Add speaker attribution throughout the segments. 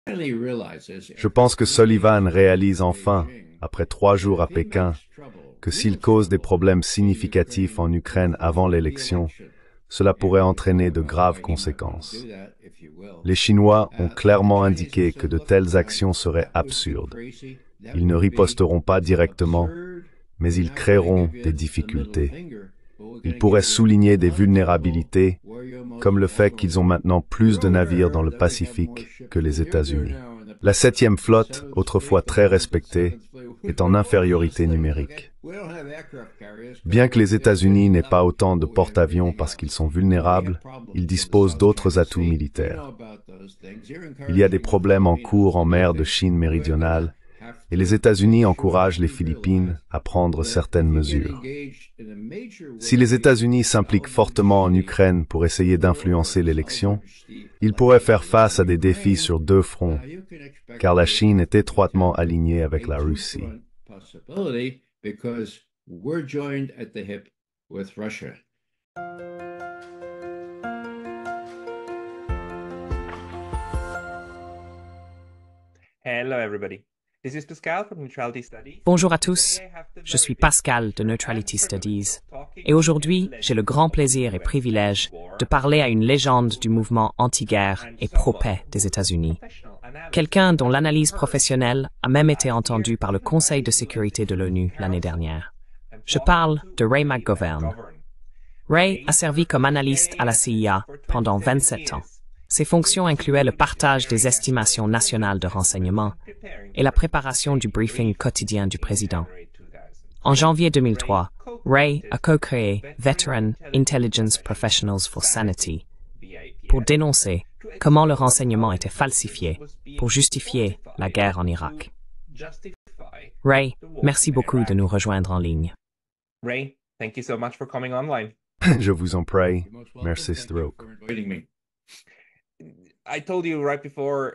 Speaker 1: Je pense que Sullivan réalise enfin, après 3 jours à Pékin, que s'il cause des problèmes significatifs en Ukraine avant l'élection, cela pourrait entraîner de graves conséquences. Les Chinois ont clairement indiqué que de telles actions seraient absurdes. Ils ne riposteront pas directement, mais ils créeront des difficultés. Ils pourraient souligner des vulnérabilités, comme le fait qu'ils ont maintenant plus de navires dans le Pacifique que les États-Unis. La 7e flotte, autrefois très respectée, est en infériorité numérique. Bien que les États-Unis n'aient pas autant de porte-avions parce qu'ils sont vulnérables, ils disposent d'autres atouts militaires. Il y a des problèmes en cours en mer de Chine méridionale, et les États-Unis encouragent les Philippines à prendre certaines mesures. Si les États-Unis s'impliquent fortement en Ukraine pour essayer d'influencer l'élection, ils pourraient faire face à des défis sur 2 fronts, car la Chine est étroitement alignée avec la Russie.
Speaker 2: Hello everybody. This is Pascal from Neutrality Studies.
Speaker 3: Bonjour à tous, je suis Pascal de Neutrality Studies et aujourd'hui j'ai le grand plaisir et privilège de parler à une légende du mouvement anti-guerre et pro-paix des États-Unis. Quelqu'un dont l'analyse professionnelle a même été entendue par le Conseil de sécurité de l'ONU l'année dernière. Je parle de Ray McGovern. Ray a servi comme analyste à la CIA pendant 27 ans. Ses fonctions incluaient le partage des estimations nationales de renseignement et la préparation du briefing quotidien du président. En janvier 2003, Ray a co-créé Veteran Intelligence Professionals for Sanity pour dénoncer comment le renseignement était falsifié pour justifier la guerre en Irak. Ray, merci beaucoup de nous rejoindre en ligne.
Speaker 2: Ray, thank you so much for coming online.
Speaker 1: Je vous en prie. Merci, Stroke.
Speaker 2: I told you right before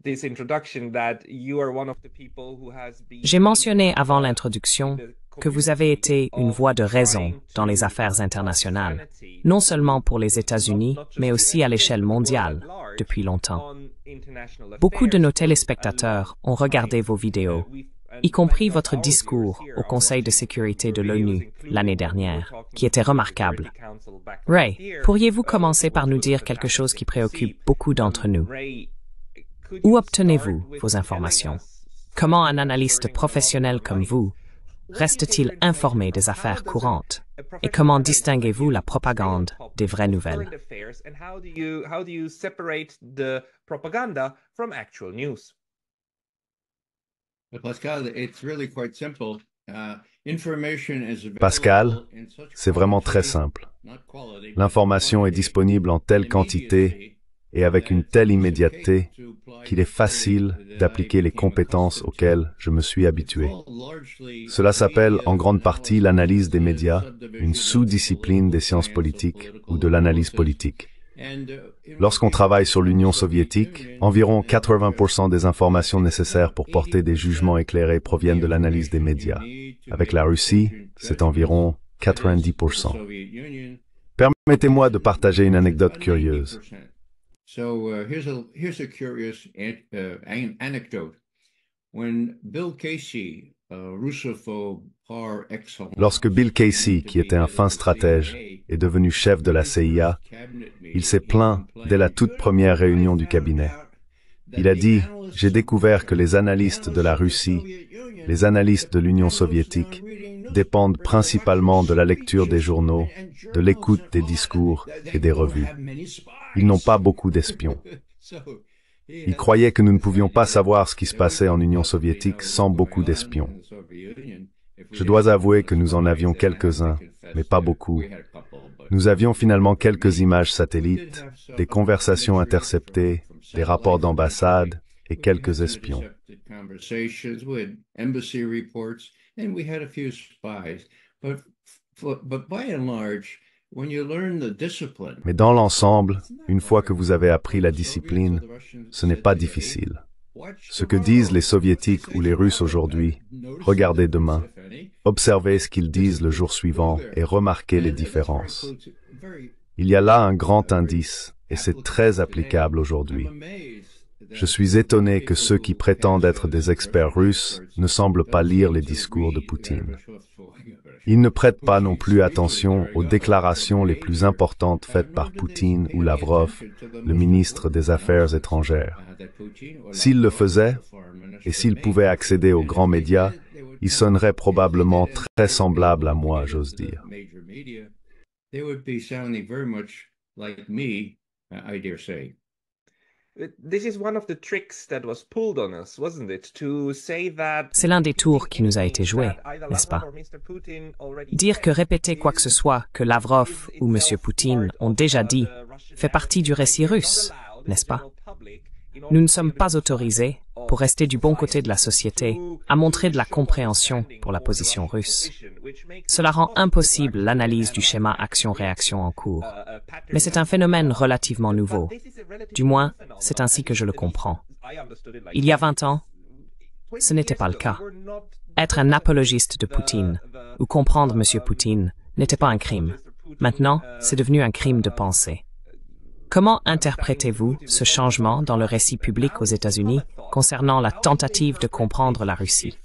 Speaker 2: this introduction that you are one of the people who has been...
Speaker 3: J'ai mentionné avant l'introduction que vous avez été une voix de raison dans les affaires internationales, non seulement pour les États-Unis, mais aussi à l'échelle mondiale, depuis longtemps. Beaucoup de nos téléspectateurs ont regardé vos vidéos, y compris votre discours au Conseil de sécurité de l'ONU l'année dernière, qui était remarquable. Ray, pourriez-vous commencer par nous dire quelque chose qui préoccupe beaucoup d'entre nous? Où obtenez-vous vos informations? Comment un analyste professionnel comme vous reste-t-il informé des affaires courantes? Et comment distinguez-vous la propagande des vraies nouvelles?
Speaker 2: How do you separate the propaganda from actual news?
Speaker 1: Pascal, c'est vraiment très simple. L'information est disponible en telle quantité et avec une telle immédiateté qu'il est facile d'appliquer les compétences auxquelles je me suis habitué. Cela s'appelle en grande partie l'analyse des médias, une sous-discipline des sciences politiques ou de l'analyse politique. Lorsqu'on travaille sur l'Union soviétique, environ 80% des informations nécessaires pour porter des jugements éclairés proviennent de l'analyse des médias. Avec la Russie, c'est environ 90%. Permettez-moi de partager une anecdote curieuse. Lorsque Bill Casey, qui était un fin stratège, est devenu chef de la CIA, il s'est plaint dès la toute première réunion du cabinet. Il a dit « J'ai découvert que les analystes de la Russie, les analystes de l'Union soviétique, dépendent principalement de la lecture des journaux, de l'écoute des discours et des revues. Ils n'ont pas beaucoup d'espions. » Il croyait que nous ne pouvions pas savoir ce qui se passait en Union soviétique sans beaucoup d'espions. Je dois avouer que nous en avions quelques-uns, mais pas beaucoup. Nous avions finalement quelques images satellites, des conversations interceptées, des rapports d'ambassade et quelques espions. Mais dans l'ensemble, une fois que vous avez appris la discipline, ce n'est pas difficile. Ce que disent les Soviétiques ou les Russes aujourd'hui, regardez demain, observez ce qu'ils disent le jour suivant et remarquez les différences. Il y a là un grand indice, et c'est très applicable aujourd'hui. Je suis étonné que ceux qui prétendent être des experts russes ne semblent pas lire les discours de Poutine. Ils ne prêtent pas non plus attention aux déclarations les plus importantes faites par Poutine ou Lavrov, le ministre des Affaires étrangères. S'ils le faisaient, et s'ils pouvaient accéder aux grands médias, ils sonneraient probablement très semblables à moi, j'ose dire.
Speaker 3: C'est l'un des tours qui nous a été joué, n'est-ce pas? Dire que répéter quoi que ce soit que Lavrov ou M. Poutine ont déjà dit fait partie du récit russe, n'est-ce pas? Nous ne sommes pas autorisés, pour rester du bon côté de la société, à montrer de la compréhension pour la position russe. Cela rend impossible l'analyse du schéma action-réaction en cours. Mais c'est un phénomène relativement nouveau. Du moins, c'est ainsi que je le comprends. Il y a 20 ans, ce n'était pas le cas. Être un apologiste de Poutine, ou comprendre M. Poutine, n'était pas un crime. Maintenant, c'est devenu un crime de pensée. Comment interprétez-vous ce changement dans le récit public aux États-Unis concernant la tentative de comprendre la Russie?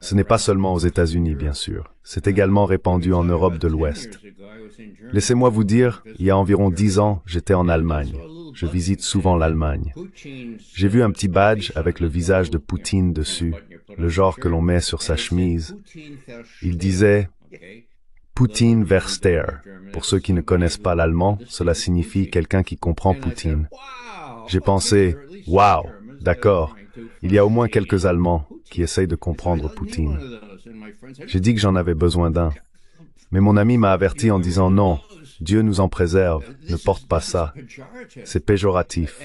Speaker 1: Ce n'est pas seulement aux États-Unis, bien sûr. C'est également répandu en Europe de l'Ouest. Laissez-moi vous dire, il y a environ 10 ans, j'étais en Allemagne. Je visite souvent l'Allemagne. J'ai vu un petit badge avec le visage de Poutine dessus, le genre que l'on met sur sa chemise. Il disait « Poutine Versteher ». Pour ceux qui ne connaissent pas l'allemand, cela signifie « quelqu'un qui comprend Poutine ». J'ai pensé « Wow, d'accord, il y a au moins quelques Allemands qui essayent de comprendre Poutine ». J'ai dit que j'en avais besoin d'un. Mais mon ami m'a averti en disant « Non, Dieu nous en préserve, ne porte pas ça. C'est péjoratif.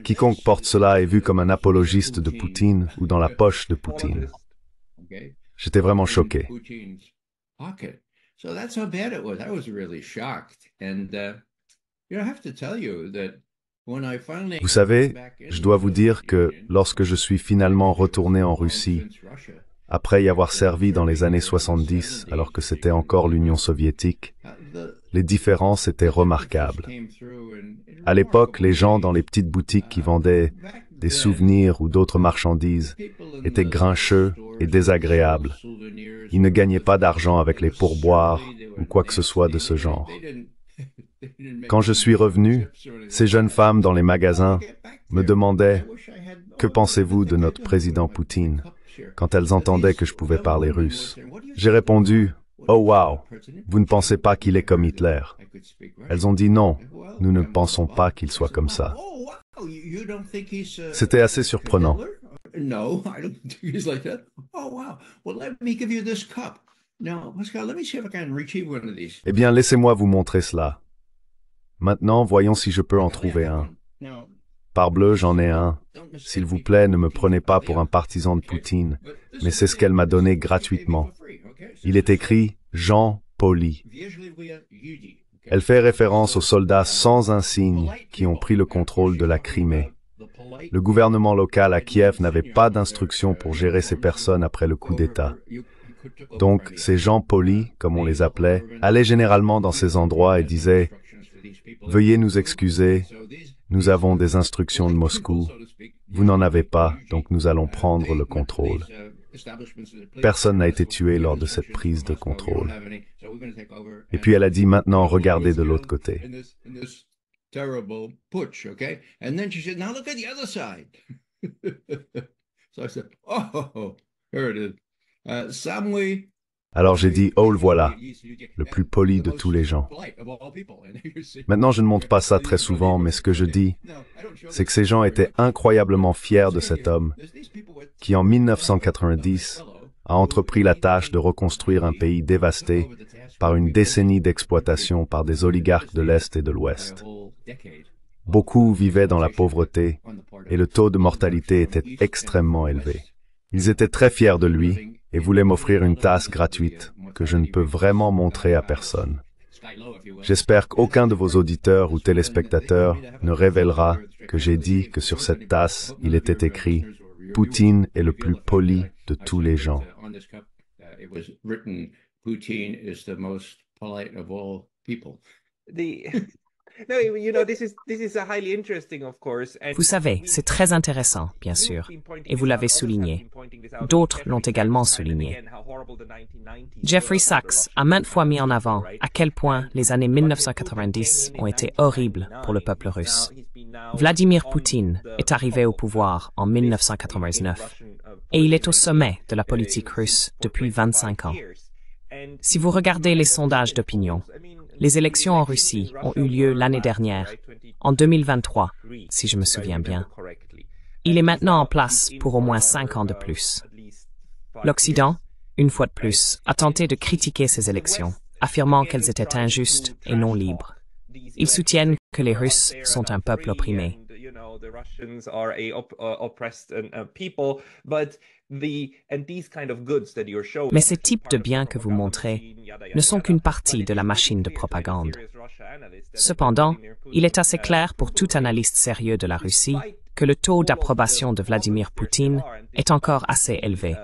Speaker 1: Quiconque porte cela est vu comme un apologiste de Poutine ou dans la poche de Poutine. » J'étais vraiment choqué. Vous savez, je dois vous dire que lorsque je suis finalement retourné en Russie, après y avoir servi dans les années 70, alors que c'était encore l'Union soviétique, les différences étaient remarquables. À l'époque, les gens dans les petites boutiques qui vendaient des souvenirs ou d'autres marchandises étaient grincheux et désagréables. Ils ne gagnaient pas d'argent avec les pourboires ou quoi que ce soit de ce genre. Quand je suis revenu, ces jeunes femmes dans les magasins me demandaient « Que pensez-vous de notre président Poutine ?» quand elles entendaient que je pouvais parler russe. J'ai répondu « Oh wow, vous ne pensez pas qu'il est comme Hitler ?» Elles ont dit « Non, nous ne pensons pas qu'il soit comme ça. » C'était assez surprenant. Eh bien, laissez-moi vous montrer cela. Maintenant, voyons si je peux en trouver un. Parbleu, j'en ai un. S'il vous plaît, ne me prenez pas pour un partisan de Poutine, mais c'est ce qu'elle m'a donné gratuitement. Il est écrit « Jean Poli ». Elle fait référence aux soldats sans insigne qui ont pris le contrôle de la Crimée. Le gouvernement local à Kiev n'avait pas d'instructions pour gérer ces personnes après le coup d'État. Donc, ces gens polis, comme on les appelait, allaient généralement dans ces endroits et disaient « Veuillez nous excuser, nous avons des instructions de Moscou, vous n'en avez pas, donc nous allons prendre le contrôle. » Personne n'a été tué lors de cette prise de contrôle. Et puis elle a dit « Maintenant, regardez de l'autre côté. » Alors j'ai dit « Oh, le voilà, le plus poli de tous les gens. » Maintenant, je ne montre pas ça très souvent, mais ce que je dis, c'est que ces gens étaient incroyablement fiers de cet homme qui, en 1990, a entrepris la tâche de reconstruire un pays dévasté par une décennie d'exploitation par des oligarques de l'Est et de l'Ouest. Beaucoup vivaient dans la pauvreté et le taux de mortalité était extrêmement élevé. Ils étaient très fiers de lui et voulaient m'offrir une tasse gratuite que je ne peux vraiment montrer à personne. J'espère qu'aucun de vos auditeurs ou téléspectateurs ne révélera que j'ai dit que sur cette tasse, il était écrit « Poutine est le plus poli de tous les gens ».
Speaker 3: Vous savez, c'est très intéressant, bien sûr, et vous l'avez souligné. D'autres l'ont également souligné. Jeffrey Sachs a maintes fois mis en avant à quel point les années 1990 ont été horribles pour le peuple russe. Vladimir Poutine est arrivé au pouvoir en 1999 et il est au sommet de la politique russe depuis 25 ans. Si vous regardez les sondages d'opinion, les élections en Russie ont eu lieu l'année dernière, en 2023, si je me souviens bien. Il est maintenant en place pour au moins 5 ans de plus. L'Occident, une fois de plus, a tenté de critiquer ces élections, affirmant qu'elles étaient injustes et non libres. Ils soutiennent que les Russes sont un peuple opprimé. Mais ces types de biens que vous montrez ne sont qu'une partie de la machine de propagande. Cependant, il est assez clair pour tout analyste sérieux de la Russie que le taux d'approbation de Vladimir Poutine est encore assez élevé,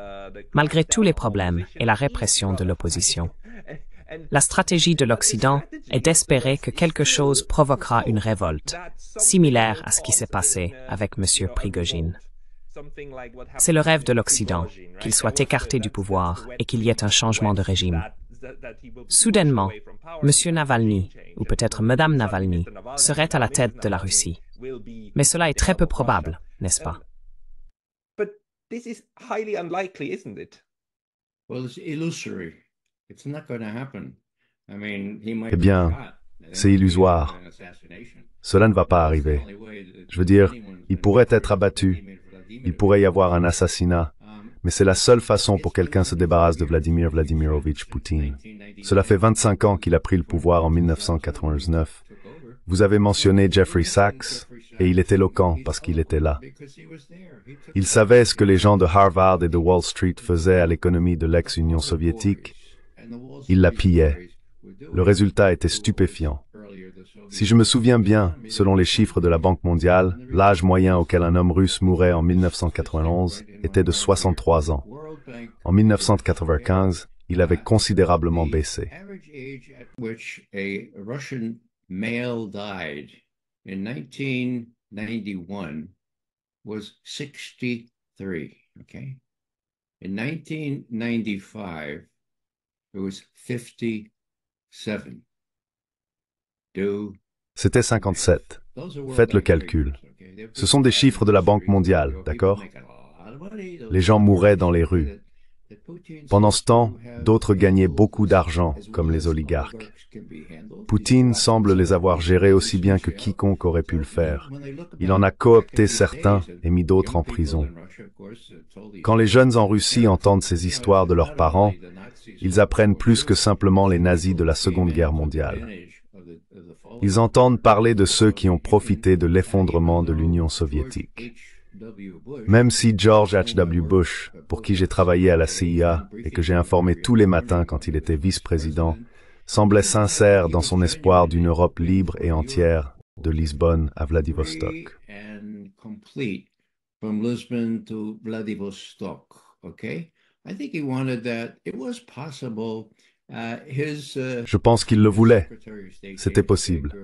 Speaker 3: malgré tous les problèmes et la répression de l'opposition. La stratégie de l'Occident est d'espérer que quelque chose provoquera une révolte, similaire à ce qui s'est passé avec M. Prigojine. C'est le rêve de l'Occident, qu'il soit écarté du pouvoir et qu'il y ait un changement de régime. Soudainement, M. Navalny, ou peut-être Mme Navalny, serait à la tête de la Russie. Mais cela est très peu probable, n'est-ce pas?
Speaker 1: Eh bien, c'est illusoire. Cela ne va pas arriver. Je veux dire, il pourrait être abattu, il pourrait y avoir un assassinat, mais c'est la seule façon pour quelqu'un se débarrasse de Vladimir Vladimirovitch Poutine. Cela fait 25 ans qu'il a pris le pouvoir en 1999. Vous avez mentionné Jeffrey Sachs, et il est éloquent parce qu'il était là. Il savait ce que les gens de Harvard et de Wall Street faisaient à l'économie de l'ex-Union soviétique. Il la pillait. Le résultat était stupéfiant. Si je me souviens bien, selon les chiffres de la Banque mondiale, l'âge moyen auquel un homme russe mourait en 1991 était de 63 ans. En 1995, il avait considérablement baissé.
Speaker 4: In 1995, it was 57.
Speaker 1: C'était 57. Faites le calcul. Ce sont des chiffres de la Banque mondiale, d'accord? Les gens mouraient dans les rues. Pendant ce temps, d'autres gagnaient beaucoup d'argent, comme les oligarques. Poutine semble les avoir gérés aussi bien que quiconque aurait pu le faire. Il en a coopté certains et mis d'autres en prison. Quand les jeunes en Russie entendent ces histoires de leurs parents, ils apprennent plus que simplement les nazis de la Seconde Guerre mondiale. Ils entendent parler de ceux qui ont profité de l'effondrement de l'Union soviétique. Même si George H.W. Bush, pour qui j'ai travaillé à la CIA et que j'ai informé tous les matins quand il était vice-président, semblait sincère dans son espoir d'une Europe libre et entière, de Lisbonne à Vladivostok. Je pense qu'il le voulait. C'était possible.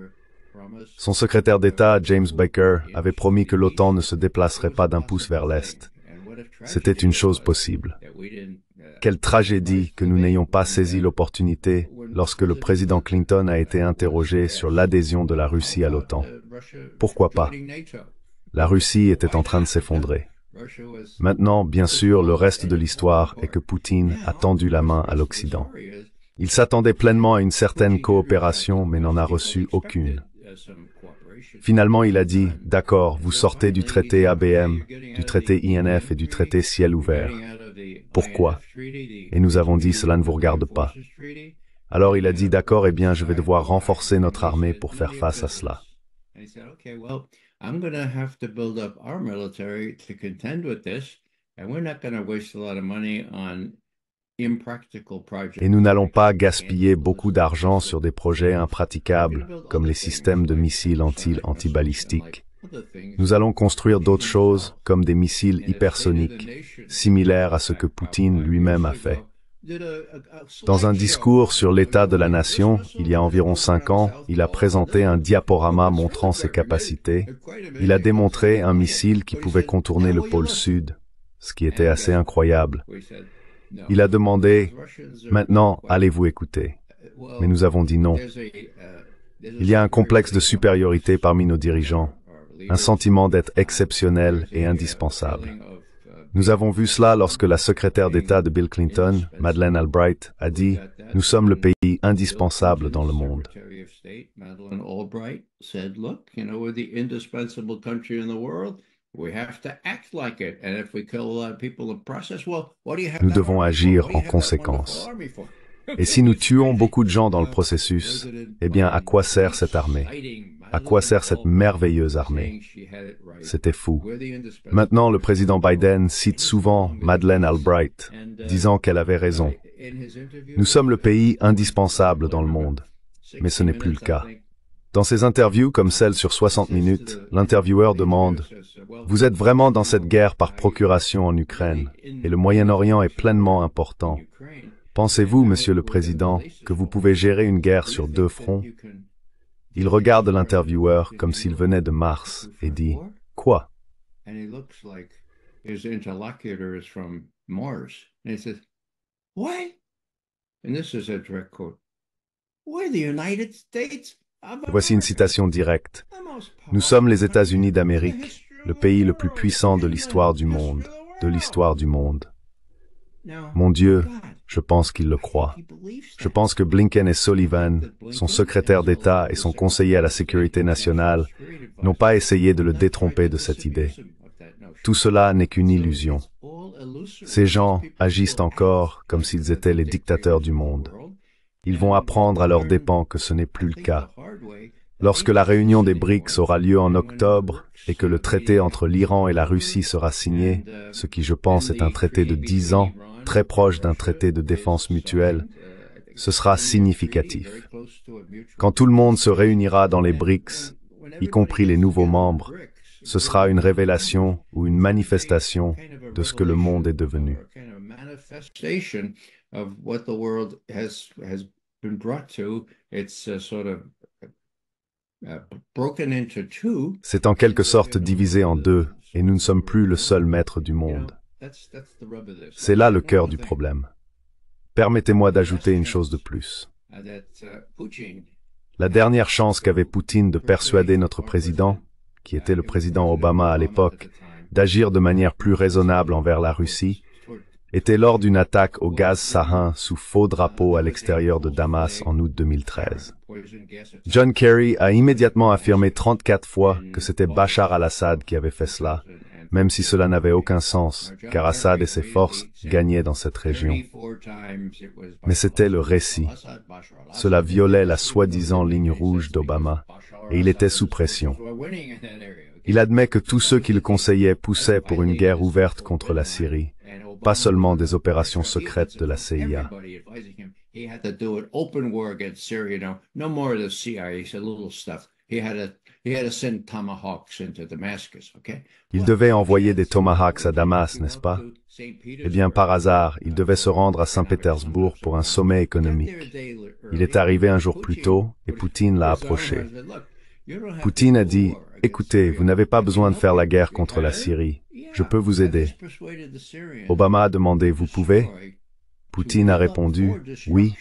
Speaker 1: Son secrétaire d'État, James Baker, avait promis que l'OTAN ne se déplacerait pas d'un pouce vers l'Est. C'était une chose possible. Quelle tragédie que nous n'ayons pas saisi l'opportunité lorsque le président Clinton a été interrogé sur l'adhésion de la Russie à l'OTAN. Pourquoi pas? La Russie était en train de s'effondrer. Maintenant, bien sûr, le reste de l'histoire est que Poutine a tendu la main à l'Occident. Il s'attendait pleinement à une certaine coopération, mais n'en a reçu aucune. Finalement, il a dit, « D'accord, vous sortez du traité ABM, du traité INF et du traité Ciel ouvert. Pourquoi ?» Et nous avons dit, « Cela ne vous regarde pas. » Alors il a dit, « D'accord, eh bien, je vais devoir renforcer notre armée pour faire face à cela. » Et nous n'allons pas gaspiller beaucoup d'argent sur des projets impraticables, comme les systèmes de missiles antibalistiques. Nous allons construire d'autres choses, comme des missiles hypersoniques, similaires à ce que Poutine lui-même a fait. Dans un discours sur l'état de la nation, il y a environ 5 ans, il a présenté un diaporama montrant ses capacités. Il a démontré un missile qui pouvait contourner le pôle sud, ce qui était assez incroyable. Il a demandé « Maintenant, allez-vous écouter ?» Mais nous avons dit non. Il y a un complexe de supériorité parmi nos dirigeants, un sentiment d'être exceptionnel et indispensable. Nous avons vu cela lorsque la secrétaire d'État de Bill Clinton, Madeleine Albright, a dit « Nous sommes le pays indispensable dans le monde ». Nous devons agir en conséquence. Et si nous tuons beaucoup de gens dans le processus, eh bien, à quoi sert cette armée? À quoi sert cette merveilleuse armée? C'était fou. Maintenant, le président Biden cite souvent Madeleine Albright, disant qu'elle avait raison. Nous sommes le pays indispensable dans le monde, mais ce n'est plus le cas. Dans ses interviews comme celle sur 60 minutes, l'intervieweur demande « Vous êtes vraiment dans cette guerre par procuration en Ukraine, et le Moyen-Orient est pleinement important. Pensez-vous, Monsieur le Président, que vous pouvez gérer une guerre sur 2 fronts ?» Il regarde l'intervieweur comme s'il venait de Mars et dit « Quoi ?» Voici une citation directe. « Nous sommes les États-Unis d'Amérique, le pays le plus puissant de l'histoire du monde, de l'histoire du monde. » Mon Dieu, je pense qu'il le croit. Je pense que Blinken et Sullivan, son secrétaire d'État et son conseiller à la sécurité nationale, n'ont pas essayé de le détromper de cette idée. Tout cela n'est qu'une illusion. Ces gens agissent encore comme s'ils étaient les dictateurs du monde. Ils vont apprendre à leurs dépens que ce n'est plus le cas. Lorsque la réunion des BRICS aura lieu en octobre et que le traité entre l'Iran et la Russie sera signé, ce qui je pense est un traité de 10 ans, très proche d'un traité de défense mutuelle, ce sera significatif. Quand tout le monde se réunira dans les BRICS, y compris les nouveaux membres, ce sera une révélation ou une manifestation de ce que le monde est devenu. C'est en quelque sorte divisé en 2, et nous ne sommes plus le seul maître du monde. C'est là le cœur du problème. Permettez-moi d'ajouter une chose de plus. La dernière chance qu'avait Poutine de persuader notre président, qui était le président Obama à l'époque, d'agir de manière plus raisonnable envers la Russie, était lors d'une attaque au gaz sarin sous faux drapeau à l'extérieur de Damas en août 2013. John Kerry a immédiatement affirmé 34 fois que c'était Bachar al-Assad qui avait fait cela, même si cela n'avait aucun sens, car Assad et ses forces gagnaient dans cette région. Mais c'était le récit. Cela violait la soi-disant ligne rouge d'Obama, et il était sous pression. Il admet que tous ceux qui le conseillaient poussaient pour une guerre ouverte contre la Syrie, pas seulement des opérations secrètes de la CIA. Il devait envoyer des Tomahawks à Damas, n'est-ce pas? Eh bien, par hasard, il devait se rendre à Saint-Pétersbourg pour un sommet économique. Il est arrivé un jour plus tôt, et Poutine l'a approché. Poutine a dit, « Écoutez, vous n'avez pas besoin de faire la guerre contre la Syrie. Je peux vous aider. » Obama a demandé, « Vous pouvez ?» Poutine a répondu, « Oui.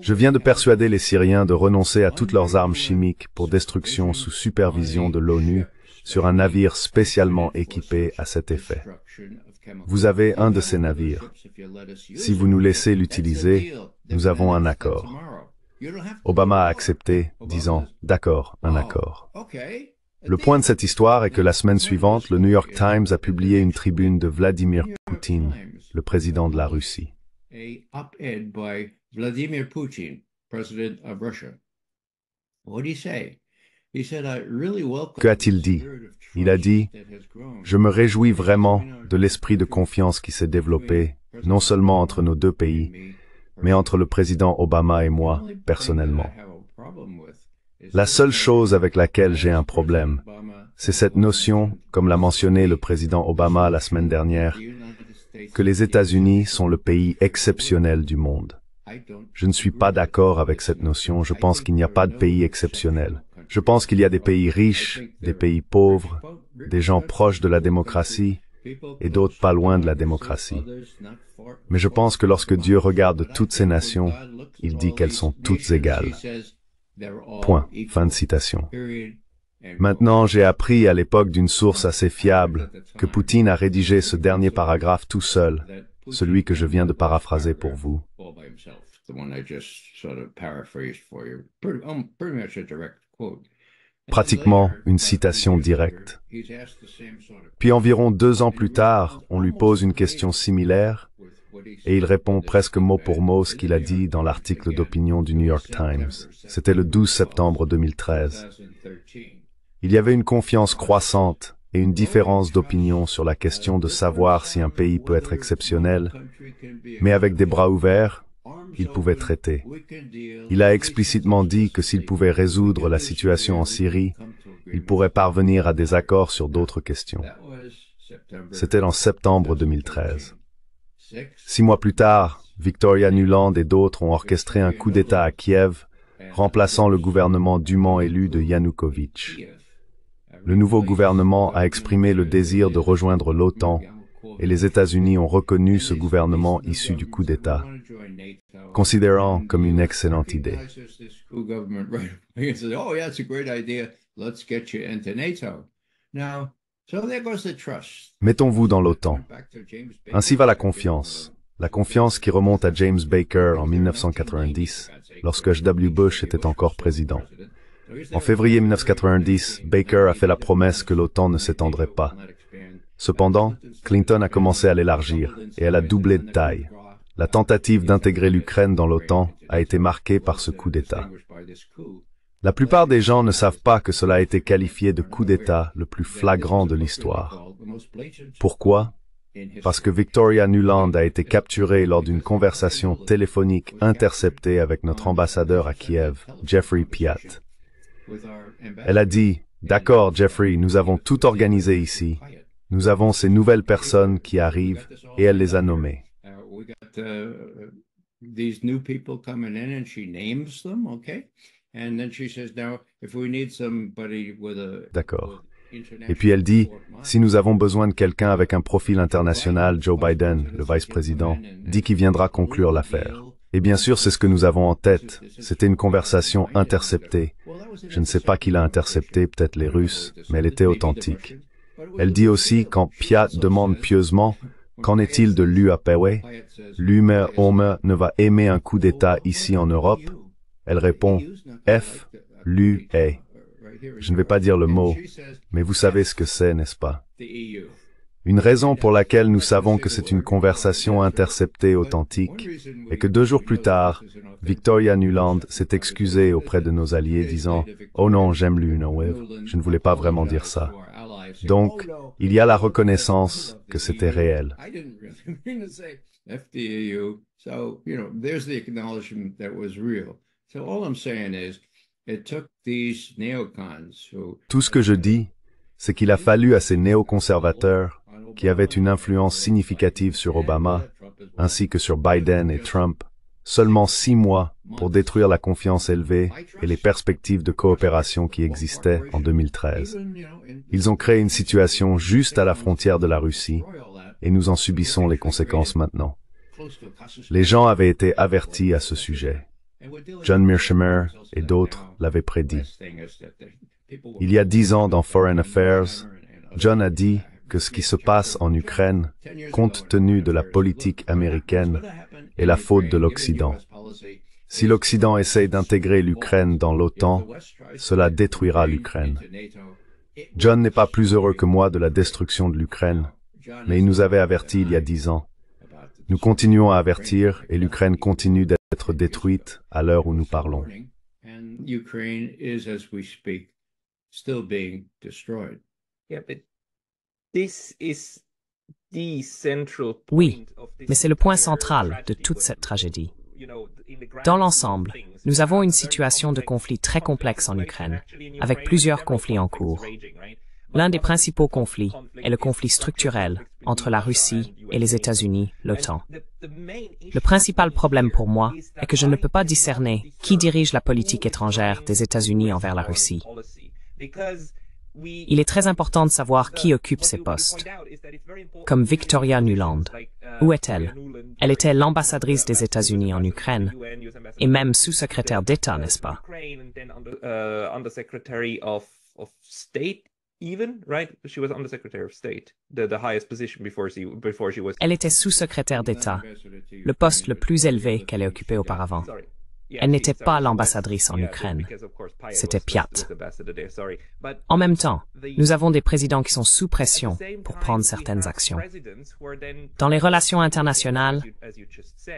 Speaker 1: Je viens de persuader les Syriens de renoncer à toutes leurs armes chimiques pour destruction sous supervision de l'ONU sur un navire spécialement équipé à cet effet. Vous avez un de ces navires. Si vous nous laissez l'utiliser, nous avons un accord. » Obama a accepté, disant « D'accord, un accord. » Le point de cette histoire est que la semaine suivante, le New York Times a publié une tribune de Vladimir Poutine, le président de la Russie. Que a-t-il dit? Il a dit « Je me réjouis vraiment de l'esprit de confiance qui s'est développé, non seulement entre nos 2 pays, mais entre le président Obama et moi, personnellement. La seule chose avec laquelle j'ai un problème, c'est cette notion, comme l'a mentionné le président Obama la semaine dernière, que les États-Unis sont le pays exceptionnel du monde. Je ne suis pas d'accord avec cette notion. Je pense qu'il n'y a pas de pays exceptionnel. Je pense qu'il y a des pays riches, des pays pauvres, des gens proches de la démocratie et d'autres pas loin de la démocratie. Mais je pense que lorsque Dieu regarde toutes ces nations, il dit qu'elles sont toutes égales. Point. Fin de citation. Maintenant, j'ai appris à l'époque d'une source assez fiable que Poutine a rédigé ce dernier paragraphe tout seul, celui que je viens de paraphraser pour vous. Pratiquement une citation directe. Puis environ 2 ans plus tard, on lui pose une question similaire et il répond presque mot pour mot ce qu'il a dit dans l'article d'opinion du New York Times. C'était le 12 septembre 2013. Il y avait une confiance croissante et une différence d'opinion sur la question de savoir si un pays peut être exceptionnel, mais avec des bras ouverts, il pouvait traiter. Il a explicitement dit que s'il pouvait résoudre la situation en Syrie, il pourrait parvenir à des accords sur d'autres questions. C'était en septembre 2013. 6 mois plus tard, Victoria Nuland et d'autres ont orchestré un coup d'État à Kiev, remplaçant le gouvernement dûment élu de Yanukovych. Le nouveau gouvernement a exprimé le désir de rejoindre l'OTAN et les États-Unis ont reconnu ce gouvernement issu du coup d'État, considérant comme une excellente idée. Mettons-vous dans l'OTAN. Ainsi va la confiance qui remonte à James Baker en 1990, lorsque H.W. Bush était encore président. En février 1990, Baker a fait la promesse que l'OTAN ne s'étendrait pas. Cependant, Clinton a commencé à l'élargir et elle a doublé de taille. La tentative d'intégrer l'Ukraine dans l'OTAN a été marquée par ce coup d'État. La plupart des gens ne savent pas que cela a été qualifié de coup d'État le plus flagrant de l'histoire. Pourquoi? Parce que Victoria Nuland a été capturée lors d'une conversation téléphonique interceptée avec notre ambassadeur à Kiev, Jeffrey Piat. Elle a dit, « D'accord, Jeffrey, nous avons tout organisé ici. Nous avons ces nouvelles personnes qui arrivent et elle les a nommées. » D'accord. Et puis elle dit, si nous avons besoin de quelqu'un avec un profil international, Joe Biden, le vice-président, dit qu'il viendra conclure l'affaire. Et bien sûr, c'est ce que nous avons en tête. C'était une conversation interceptée. Je ne sais pas qui l'a interceptée, peut-être les Russes, mais elle était authentique. Elle dit aussi, quand Piat demande pieusement, qu'en est-il de l'UAPW? L'humain homme ne va aimer un coup d'État ici en Europe? Elle répond, F, l'U, A. Je ne vais pas dire le mot, mais vous savez ce que c'est, n'est-ce pas? Une raison pour laquelle nous savons que c'est une conversation interceptée authentique est que 2 jours plus tard, Victoria Nuland s'est excusée auprès de nos alliés disant « Oh non, j'aime l'UNOWIV, je ne voulais pas vraiment dire ça. » Donc, il y a la reconnaissance que c'était réel. Tout ce que je dis, c'est qu'il a fallu à ces néoconservateurs, qui avaient une influence significative sur Obama, ainsi que sur Biden et Trump, seulement 6 mois pour détruire la confiance élevée et les perspectives de coopération qui existaient en 2013. Ils ont créé une situation juste à la frontière de la Russie, et nous en subissons les conséquences maintenant. Les gens avaient été avertis à ce sujet. John Mearsheimer et d'autres l'avaient prédit. Il y a 10 ans dans Foreign Affairs, John a dit que ce qui se passe en Ukraine, compte tenu de la politique américaine, est la faute de l'Occident. Si l'Occident essaye d'intégrer l'Ukraine dans l'OTAN, cela détruira l'Ukraine. John n'est pas plus heureux que moi de la destruction de l'Ukraine, mais il nous avait avertis il y a 10 ans. Nous continuons à avertir et l'Ukraine continue d'être détruite à l'heure où nous parlons.
Speaker 3: Oui, mais c'est le point central de toute cette tragédie. Dans l'ensemble, nous avons une situation de conflit très complexe en Ukraine, avec plusieurs conflits en cours. L'un des principaux conflits est le conflit structurel entre la Russie et les États-Unis, l'OTAN. Le principal problème pour moi est que je ne peux pas discerner qui dirige la politique étrangère des États-Unis envers la Russie. Il est très important de savoir qui occupe ces postes. Comme Victoria Nuland. Où est-elle? Elle était l'ambassadrice des États-Unis en Ukraine et même sous-secrétaire d'État, n'est-ce pas? Elle était sous-secrétaire d'État, le poste le plus élevé qu'elle ait occupé auparavant. Elle n'était pas l'ambassadrice en Ukraine. C'était Piat. En même temps, nous avons des présidents qui sont sous pression pour prendre certaines actions. Dans les relations internationales,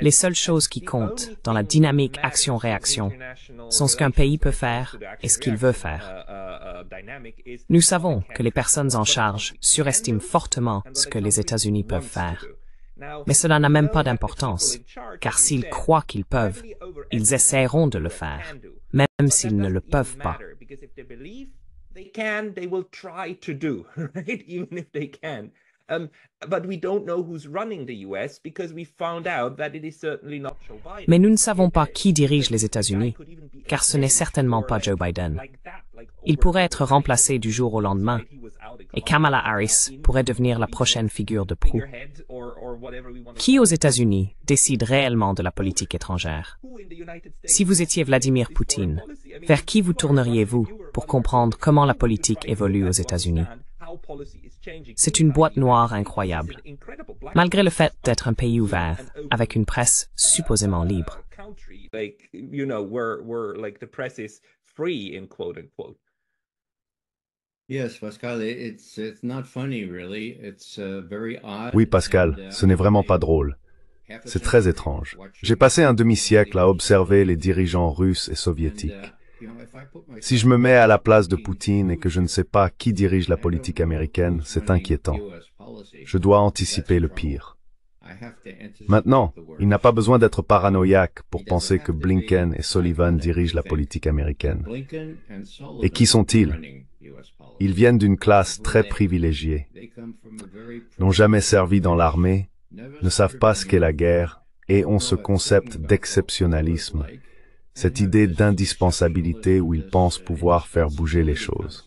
Speaker 3: les seules choses qui comptent dans la dynamique action-réaction sont ce qu'un pays peut faire et ce qu'il veut faire. Nous savons que les personnes en charge surestiment fortement ce que les États-Unis peuvent faire. Mais cela n'a même pas d'importance, car s'ils croient qu'ils peuvent, ils essaieront de le faire, même s'ils ne le peuvent pas. Mais nous ne savons pas qui dirige les États-Unis, car ce n'est certainement pas Joe Biden. Il pourrait être remplacé du jour au lendemain, et Kamala Harris pourrait devenir la prochaine figure de proue. Qui aux États-Unis décide réellement de la politique étrangère? Si vous étiez Vladimir Poutine, vers qui vous tourneriez-vous pour comprendre comment la politique évolue aux États-Unis? C'est une boîte noire incroyable. Malgré le fait d'être un pays ouvert, avec une presse supposément libre.
Speaker 1: Oui, Pascal, ce n'est vraiment pas drôle. C'est très étrange. J'ai passé un demi-siècle à observer les dirigeants russes et soviétiques. Si je me mets à la place de Poutine et que je ne sais pas qui dirige la politique américaine, c'est inquiétant. Je dois anticiper le pire. Maintenant, il n'a pas besoin d'être paranoïaque pour penser que Blinken et Sullivan dirigent la politique américaine. Et qui sont-ils? Ils viennent d'une classe très privilégiée, n'ont jamais servi dans l'armée, ne savent pas ce qu'est la guerre et ont ce concept d'exceptionnalisme, cette idée d'indispensabilité où ils pensent pouvoir faire bouger les choses.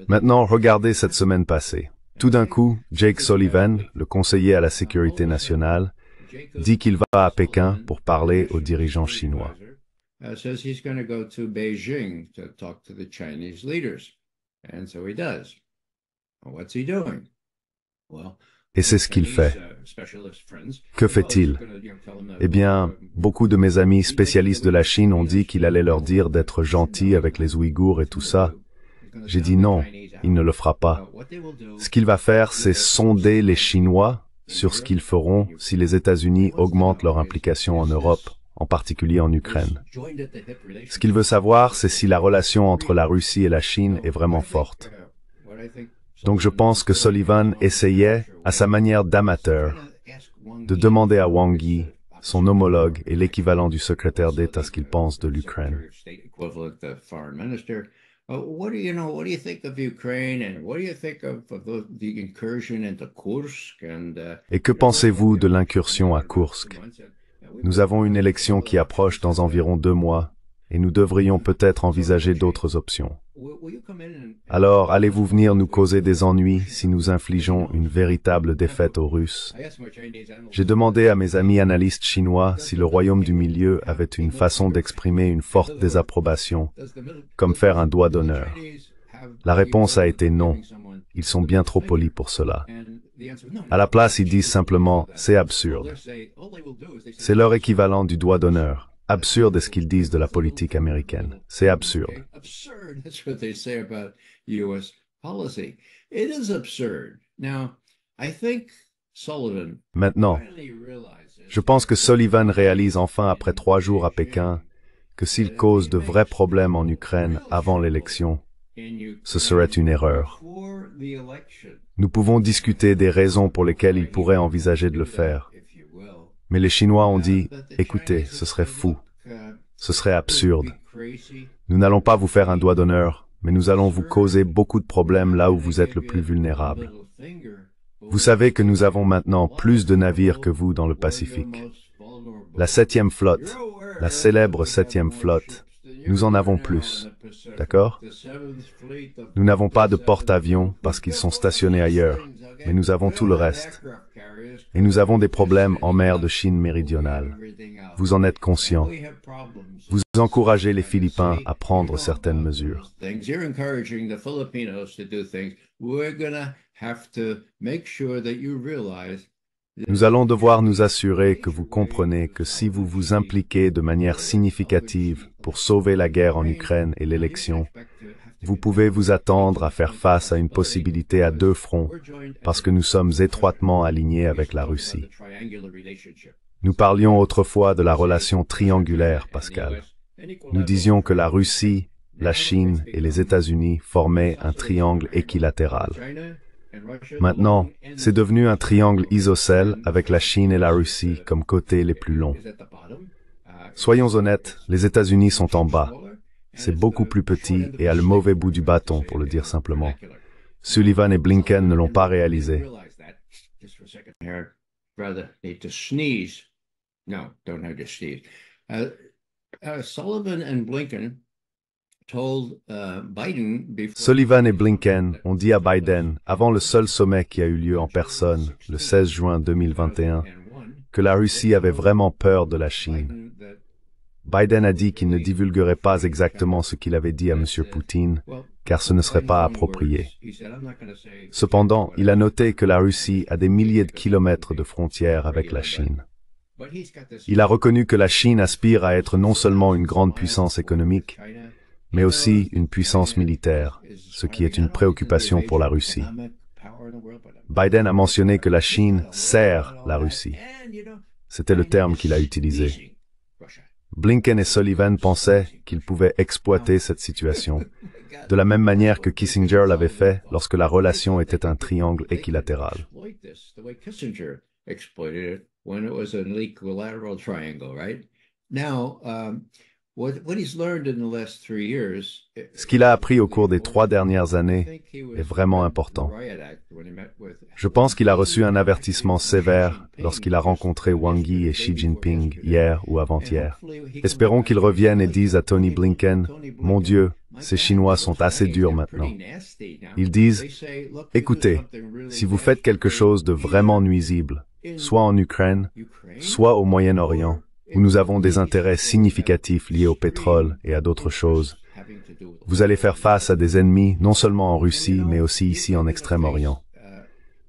Speaker 1: Maintenant, regardez cette semaine passée. Tout d'un coup, Jake Sullivan, le conseiller à la sécurité nationale, dit qu'il va à Pékin pour parler aux dirigeants chinois. Et c'est ce qu'il fait. Que fait-il? Eh bien, beaucoup de mes amis spécialistes de la Chine ont dit qu'il allait leur dire d'être gentil avec les Ouïghours et tout ça. J'ai dit non, il ne le fera pas. Ce qu'il va faire, c'est sonder les Chinois sur ce qu'ils feront si les États-Unis augmentent leur implication en Europe, en particulier en Ukraine. Ce qu'il veut savoir, c'est si la relation entre la Russie et la Chine est vraiment forte. Donc je pense que Sullivan essayait, à sa manière d'amateur, de demander à Wang Yi, son homologue et l'équivalent du secrétaire d'État, ce qu'il pense de l'Ukraine. Et que pensez-vous de l'incursion à Koursk? Nous avons une élection qui approche dans environ 2 mois, et nous devrions peut-être envisager d'autres options. Alors, allez-vous venir nous causer des ennuis si nous infligeons une véritable défaite aux Russes? J'ai demandé à mes amis analystes chinois si le royaume du milieu avait une façon d'exprimer une forte désapprobation, comme faire un doigt d'honneur. La réponse a été non. Ils sont bien trop polis pour cela. À la place, ils disent simplement « c'est absurde ». C'est leur équivalent du doigt d'honneur. Absurde est ce qu'ils disent de la politique américaine. C'est absurde. Maintenant, je pense que Sullivan réalise enfin après 3 jours à Pékin que s'il cause de vrais problèmes en Ukraine avant l'élection, ce serait une erreur. Nous pouvons discuter des raisons pour lesquelles il pourrait envisager de le faire. Mais les Chinois ont dit, écoutez, ce serait fou, ce serait absurde. Nous n'allons pas vous faire un doigt d'honneur, mais nous allons vous causer beaucoup de problèmes là où vous êtes le plus vulnérable. Vous savez que nous avons maintenant plus de navires que vous dans le Pacifique. La 7e flotte, la célèbre 7e flotte, nous en avons plus. D'accord? Nous n'avons pas de porte-avions parce qu'ils sont stationnés ailleurs, mais nous avons tout le reste. Et nous avons des problèmes en mer de Chine méridionale. Vous en êtes conscient. Vous encouragez les Philippins à prendre certaines mesures. Nous allons devoir nous assurer que vous comprenez que si vous vous impliquez de manière significative pour sauver la guerre en Ukraine et l'élection, vous pouvez vous attendre à faire face à une possibilité à deux fronts, parce que nous sommes étroitement alignés avec la Russie. Nous parlions autrefois de la relation triangulaire, Pascal. Nous disions que la Russie, la Chine et les États-Unis formaient un triangle équilatéral. Maintenant, c'est devenu un triangle isocèle avec la Chine et la Russie comme côtés les plus longs. Soyons honnêtes, les États-Unis sont en bas. C'est beaucoup plus petit et a le mauvais bout du bâton, pour le dire simplement. Sullivan et Blinken ne l'ont pas réalisé. Sullivan et Blinken ont dit à Biden, avant le seul sommet qui a eu lieu en personne, le 16 juin 2021, que la Russie avait vraiment peur de la Chine. Biden a dit qu'il ne divulguerait pas exactement ce qu'il avait dit à M. Poutine, car ce ne serait pas approprié. Cependant, il a noté que la Russie a des milliers de kilomètres de frontières avec la Chine. Il a reconnu que la Chine aspire à être non seulement une grande puissance économique, mais aussi une puissance militaire, ce qui est une préoccupation pour la Russie. Biden a mentionné que la Chine sert la Russie. C'était le terme qu'il a utilisé. Blinken et Sullivan pensaient qu'ils pouvaient exploiter cette situation, de la même manière que Kissinger l'avait fait lorsque la relation était un triangle équilatéral. Ce qu'il a appris au cours des 3 dernières années est vraiment important. Je pense qu'il a reçu un avertissement sévère lorsqu'il a rencontré Wang Yi et Xi Jinping hier ou avant-hier. Espérons qu'ils reviennent et disent à Tony Blinken, « Mon Dieu, ces Chinois sont assez durs maintenant. » Ils disent, « Écoutez, si vous faites quelque chose de vraiment nuisible, soit en Ukraine, soit au Moyen-Orient, où nous avons des intérêts significatifs liés au pétrole et à d'autres choses, vous allez faire face à des ennemis non seulement en Russie, mais aussi ici en Extrême-Orient.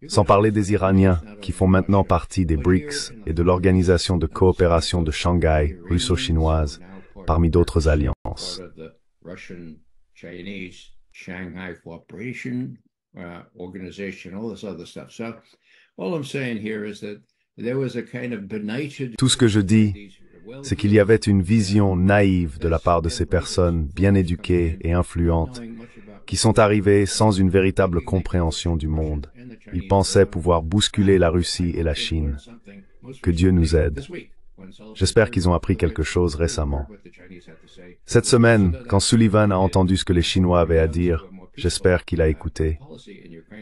Speaker 1: Sans parler des Iraniens, qui font maintenant partie des BRICS et de l'Organisation de coopération de Shanghai, russo-chinoise, parmi d'autres alliances. Tout ce que je dis, c'est qu'il y avait une vision naïve de la part de ces personnes bien éduquées et influentes, qui sont arrivées sans une véritable compréhension du monde. Ils pensaient pouvoir bousculer la Russie et la Chine. Que Dieu nous aide. J'espère qu'ils ont appris quelque chose récemment. Cette semaine, quand Sullivan a entendu ce que les Chinois avaient à dire, j'espère qu'il a écouté.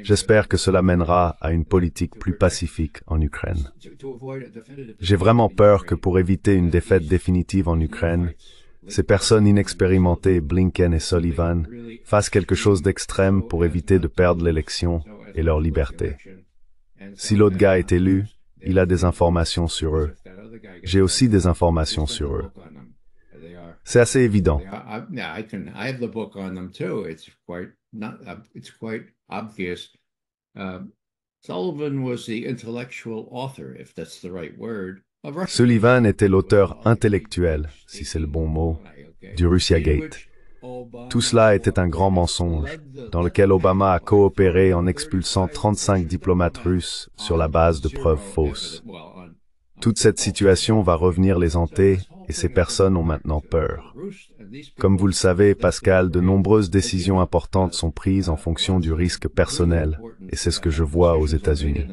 Speaker 1: J'espère que cela mènera à une politique plus pacifique en Ukraine. J'ai vraiment peur que pour éviter une défaite définitive en Ukraine, ces personnes inexpérimentées, Blinken et Sullivan, fassent quelque chose d'extrême pour éviter de perdre l'élection et leur liberté. Si l'autre gars est élu, il a des informations sur eux. J'ai aussi des informations sur eux. C'est assez évident. Sullivan était l'auteur intellectuel, si c'est le bon mot, du Russiagate. Tout cela était un grand mensonge, dans lequel Obama a coopéré en expulsant 35 diplomates russes sur la base de preuves fausses. Toute cette situation va revenir les hanter et ces personnes ont maintenant peur. Comme vous le savez, Pascal, de nombreuses décisions importantes sont prises en fonction du risque personnel, et c'est ce que je vois aux États-Unis.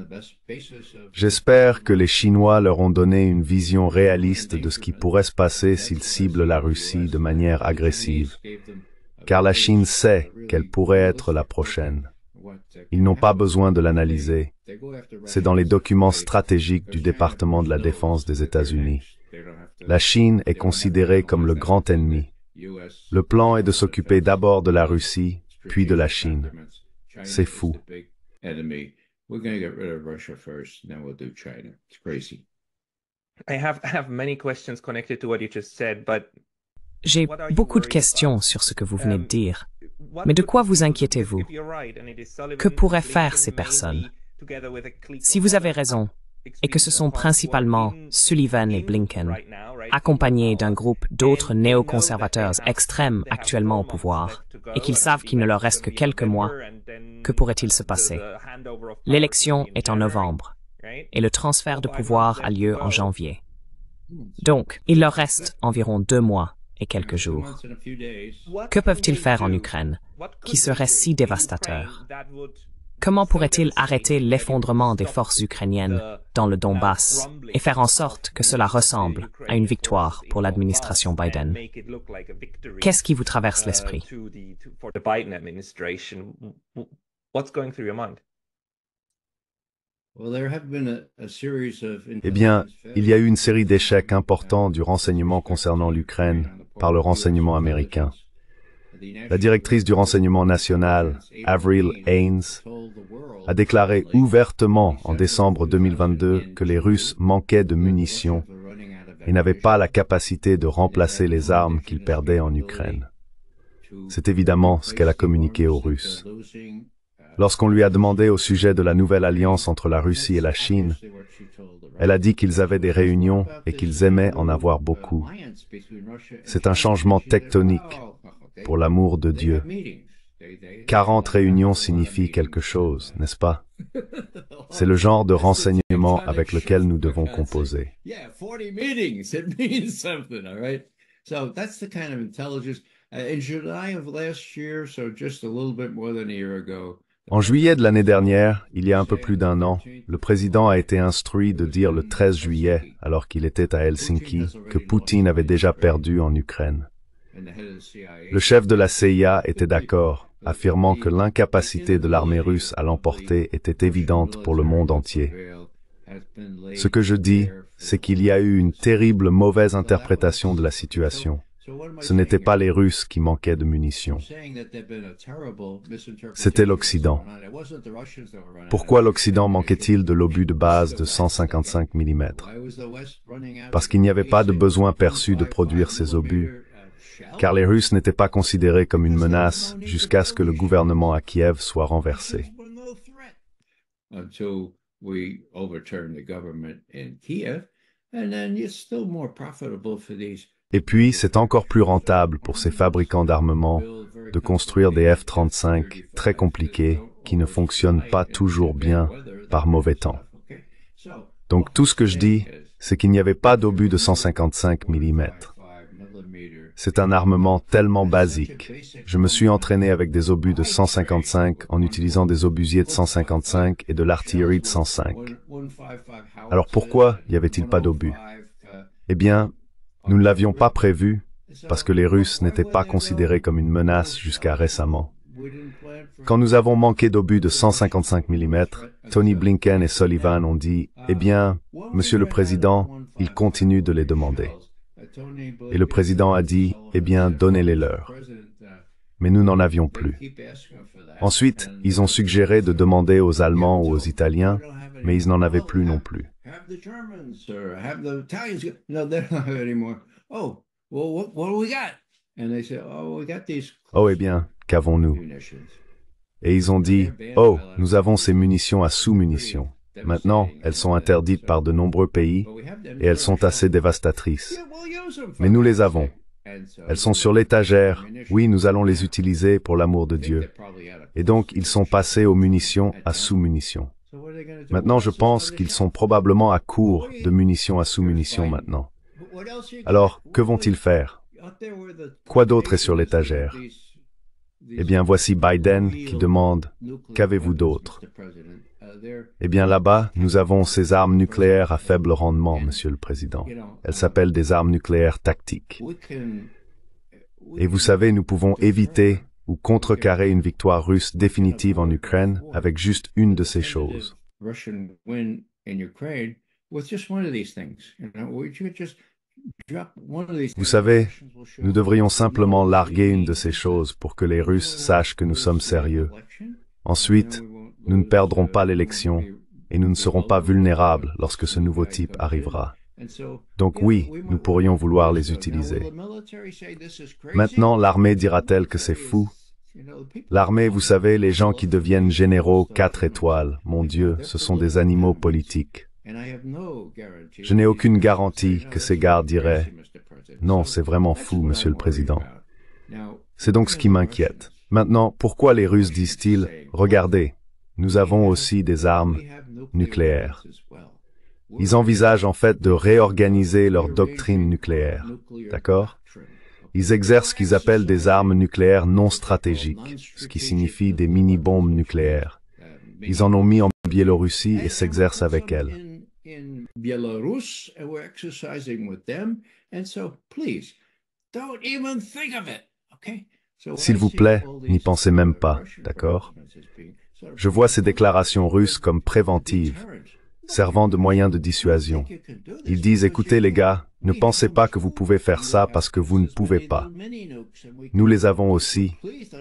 Speaker 1: J'espère que les Chinois leur ont donné une vision réaliste de ce qui pourrait se passer s'ils ciblent la Russie de manière agressive. car la Chine sait qu'elle pourrait être la prochaine. Ils n'ont pas besoin de l'analyser. C'est dans les documents stratégiques du département de la Défense des États-Unis. La Chine est considérée comme le grand ennemi. Le plan est de s'occuper d'abord de la Russie, puis de la Chine. C'est fou.
Speaker 3: J'ai beaucoup de questions sur ce que vous venez de dire. Mais de quoi vous inquiétez-vous? Que pourraient faire ces personnes? Si vous avez raison, et que ce sont principalement Sullivan et Blinken, accompagnés d'un groupe d'autres néoconservateurs extrêmes actuellement au pouvoir, et qu'ils savent qu'il ne leur reste que quelques mois, que pourrait-il se passer? L'élection est en novembre, et le transfert de pouvoir a lieu en janvier. Donc, il leur reste environ 2 mois et quelques jours. Que peuvent-ils faire en Ukraine, qui serait si dévastateur? Comment pourrait-il arrêter l'effondrement des forces ukrainiennes dans le Donbass et faire en sorte que cela ressemble à une victoire pour l'administration Biden? Qu'est-ce qui vous traverse l'esprit?
Speaker 1: Eh bien, il y a eu une série d'échecs importants du renseignement concernant l'Ukraine par le renseignement américain. La directrice du renseignement national, Avril Haines, a déclaré ouvertement en décembre 2022 que les Russes manquaient de munitions et n'avaient pas la capacité de remplacer les armes qu'ils perdaient en Ukraine. C'est évidemment ce qu'elle a communiqué aux Russes. Lorsqu'on lui a demandé au sujet de la nouvelle alliance entre la Russie et la Chine, elle a dit qu'ils avaient des réunions et qu'ils aimaient en avoir beaucoup. C'est un changement tectonique, pour l'amour de Dieu. 40 réunions signifient quelque chose, n'est-ce pas? C'est le genre de renseignement avec lequel nous devons composer. En juillet de l'année dernière, il y a un peu plus d'1 an, le président a été instruit de dire le 13 juillet, alors qu'il était à Helsinki, que Poutine avait déjà perdu en Ukraine. Le chef de la CIA était d'accord, affirmant que l'incapacité de l'armée russe à l'emporter était évidente pour le monde entier. Ce que je dis, c'est qu'il y a eu une terrible mauvaise interprétation de la situation. Ce n'étaient pas les Russes qui manquaient de munitions. C'était l'Occident. Pourquoi l'Occident manquait-il de l'obus de base de 155 mm? Parce qu'il n'y avait pas de besoin perçu de produire ces obus, car les Russes n'étaient pas considérés comme une menace jusqu'à ce que le gouvernement à Kiev soit renversé. Et puis, c'est encore plus rentable pour ces fabricants d'armements de construire des F-35 très compliqués qui ne fonctionnent pas toujours bien par mauvais temps. Donc tout ce que je dis, c'est qu'il n'y avait pas d'obus de 155 mm. C'est un armement tellement basique. Je me suis entraîné avec des obus de 155 en utilisant des obusiers de 155 et de l'artillerie de 105. Alors pourquoi n'y avait-il pas d'obus? Eh bien, nous ne l'avions pas prévu parce que les Russes n'étaient pas considérés comme une menace jusqu'à récemment. Quand nous avons manqué d'obus de 155 mm, Tony Blinken et Sullivan ont dit « Eh bien, Monsieur le Président, il continue de les demander. » Et le président a dit « Eh bien, donnez-les-leur. » Mais nous n'en avions plus. Ensuite, ils ont suggéré de demander aux Allemands ou aux Italiens, mais ils n'en avaient plus non plus. Oh, eh bien, qu'avons-nous? Et ils ont dit, oh, nous avons ces munitions à sous-munitions. Maintenant, elles sont interdites par de nombreux pays et elles sont assez dévastatrices. Mais nous les avons. Elles sont sur l'étagère. Oui, nous allons les utiliser pour l'amour de Dieu. Et donc, ils sont passés aux munitions à sous-munitions. Maintenant, je pense qu'ils sont probablement à court de munitions à sous-munitions maintenant. Alors, que vont-ils faire? Quoi d'autre est sur l'étagère? Eh bien, voici Biden qui demande « Qu'avez-vous d'autre » Eh bien, là-bas, nous avons ces armes nucléaires à faible rendement, Monsieur le Président. Elles s'appellent des armes nucléaires tactiques. Et vous savez, nous pouvons éviter ou contrecarrer une victoire russe définitive en Ukraine avec juste une de ces choses. Vous savez, nous devrions simplement larguer une de ces choses pour que les Russes sachent que nous sommes sérieux. Ensuite, nous ne perdrons pas l'élection et nous ne serons pas vulnérables lorsque ce nouveau type arrivera. Donc oui, nous pourrions vouloir les utiliser. Maintenant, l'armée dira-t-elle que c'est fou? L'armée, vous savez, les gens qui deviennent généraux 4 étoiles, mon Dieu, ce sont des animaux politiques. Je n'ai aucune garantie que ces gars diraient « Non, c'est vraiment fou, Monsieur le Président ». C'est donc ce qui m'inquiète. Maintenant, pourquoi les Russes disent-ils « Regardez, nous avons aussi des armes nucléaires ». Ils envisagent en fait de réorganiser leur doctrine nucléaire, d'accord? Ils exercent ce qu'ils appellent des armes nucléaires non stratégiques, ce qui signifie des mini-bombes nucléaires. Ils en ont mis en Biélorussie et s'exercent avec elles. S'il vous plaît, n'y pensez même pas, d'accord? Je vois ces déclarations russes comme préventives, servant de moyen de dissuasion. Ils disent, écoutez les gars, ne pensez pas que vous pouvez faire ça parce que vous ne pouvez pas. Nous les avons aussi,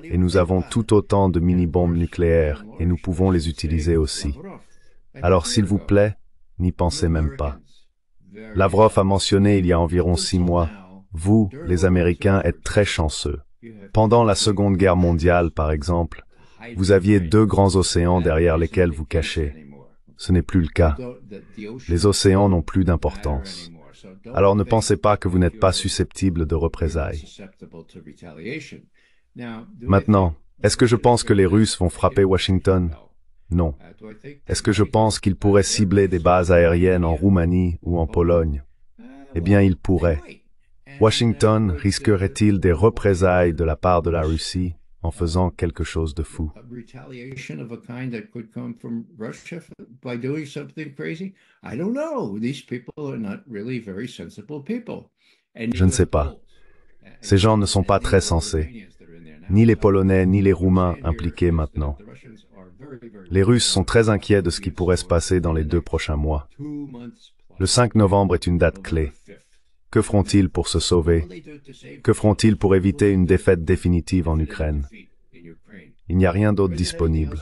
Speaker 1: et nous avons tout autant de mini-bombes nucléaires, et nous pouvons les utiliser aussi. Alors s'il vous plaît, n'y pensez même pas. Lavrov a mentionné il y a environ 6 mois, vous, les Américains, êtes très chanceux. Pendant la Seconde Guerre mondiale, par exemple, vous aviez 2 grands océans derrière lesquels vous cachez. Ce n'est plus le cas. Les océans n'ont plus d'importance. Alors ne pensez pas que vous n'êtes pas susceptible de représailles. Maintenant, est-ce que je pense que les Russes vont frapper Washington? Non. Est-ce que je pense qu'ils pourraient cibler des bases aériennes en Roumanie ou en Pologne? Eh bien, ils pourraient. Washington risquerait-il des représailles de la part de la Russie en faisant quelque chose de fou? Je ne sais pas. Ces gens ne sont pas très sensés. Ni les Polonais ni les Roumains impliqués maintenant. Les Russes sont très inquiets de ce qui pourrait se passer dans les 2 prochains mois. Le 5 novembre est une date clé. Que feront-ils pour se sauver? Que feront-ils pour éviter une défaite définitive en Ukraine? Il n'y a rien d'autre disponible.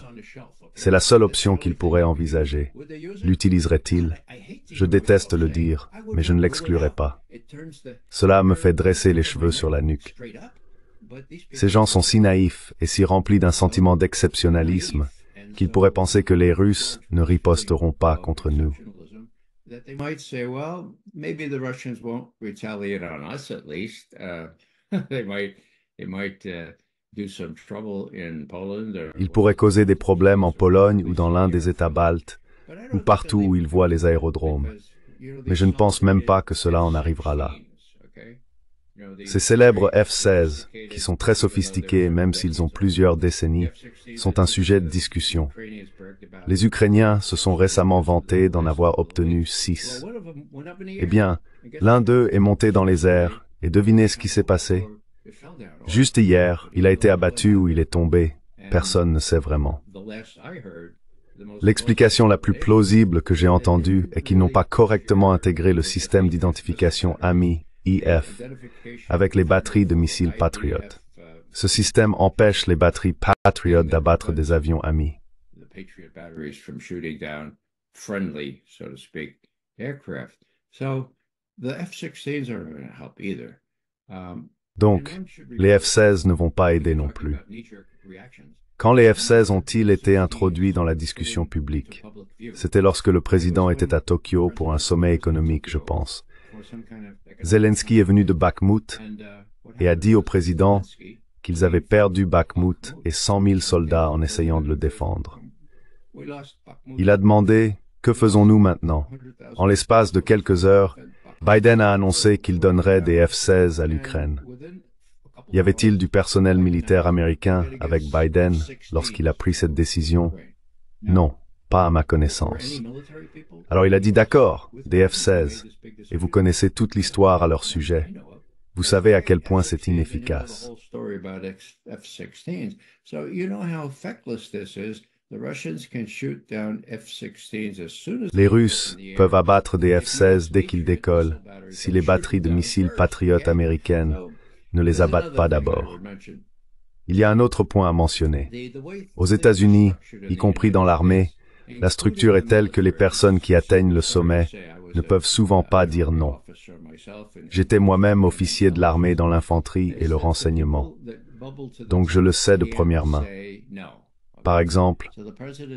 Speaker 1: C'est la seule option qu'ils pourraient envisager. L'utiliseraient-ils? Je déteste le dire, mais je ne l'exclurai pas. Cela me fait dresser les cheveux sur la nuque. Ces gens sont si naïfs et si remplis d'un sentiment d'exceptionnalisme qu'ils pourraient penser que les Russes ne riposteront pas contre nous. Ils pourraient causer des problèmes en Pologne ou dans l'un des États baltes, ou partout où ils voient les aérodromes. Mais je ne pense même pas que cela en arrivera là. Ces célèbres F-16, qui sont très sophistiqués même s'ils ont plusieurs décennies, sont un sujet de discussion. Les Ukrainiens se sont récemment vantés d'en avoir obtenu 6. Eh bien, l'un d'eux est monté dans les airs, et devinez ce qui s'est passé? Juste hier, il a été abattu ou il est tombé. Personne ne sait vraiment. L'explication la plus plausible que j'ai entendue est qu'ils n'ont pas correctement intégré le système d'identification AMI, IF, avec les batteries de missiles Patriot. Ce système empêche les batteries Patriot d'abattre des avions amis. Donc, les F-16 ne vont pas aider non plus. Quand les F-16 ont-ils été introduits dans la discussion publique? C'était lorsque le président était à Tokyo pour un sommet économique, je pense. Zelensky est venu de Bakhmout et a dit au président qu'ils avaient perdu Bakhmout et 100 000 soldats en essayant de le défendre. Il a demandé « Que faisons-nous maintenant ?» En l'espace de quelques heures, Biden a annoncé qu'il donnerait des F-16 à l'Ukraine. Y avait-il du personnel militaire américain avec Biden lorsqu'il a pris cette décision? Non, pas à ma connaissance. Alors il a dit d'accord, des F-16, et vous connaissez toute l'histoire à leur sujet. Vous savez à quel point c'est inefficace. Les Russes peuvent abattre des F-16 dès qu'ils décollent, si les batteries de missiles patriotes américaines ne les abattent pas d'abord. Il y a un autre point à mentionner. Aux États-Unis, y compris dans l'armée, la structure est telle que les personnes qui atteignent le sommet ne peuvent souvent pas dire non. J'étais moi-même officier de l'armée dans l'infanterie et le renseignement, donc je le sais de première main. Par exemple,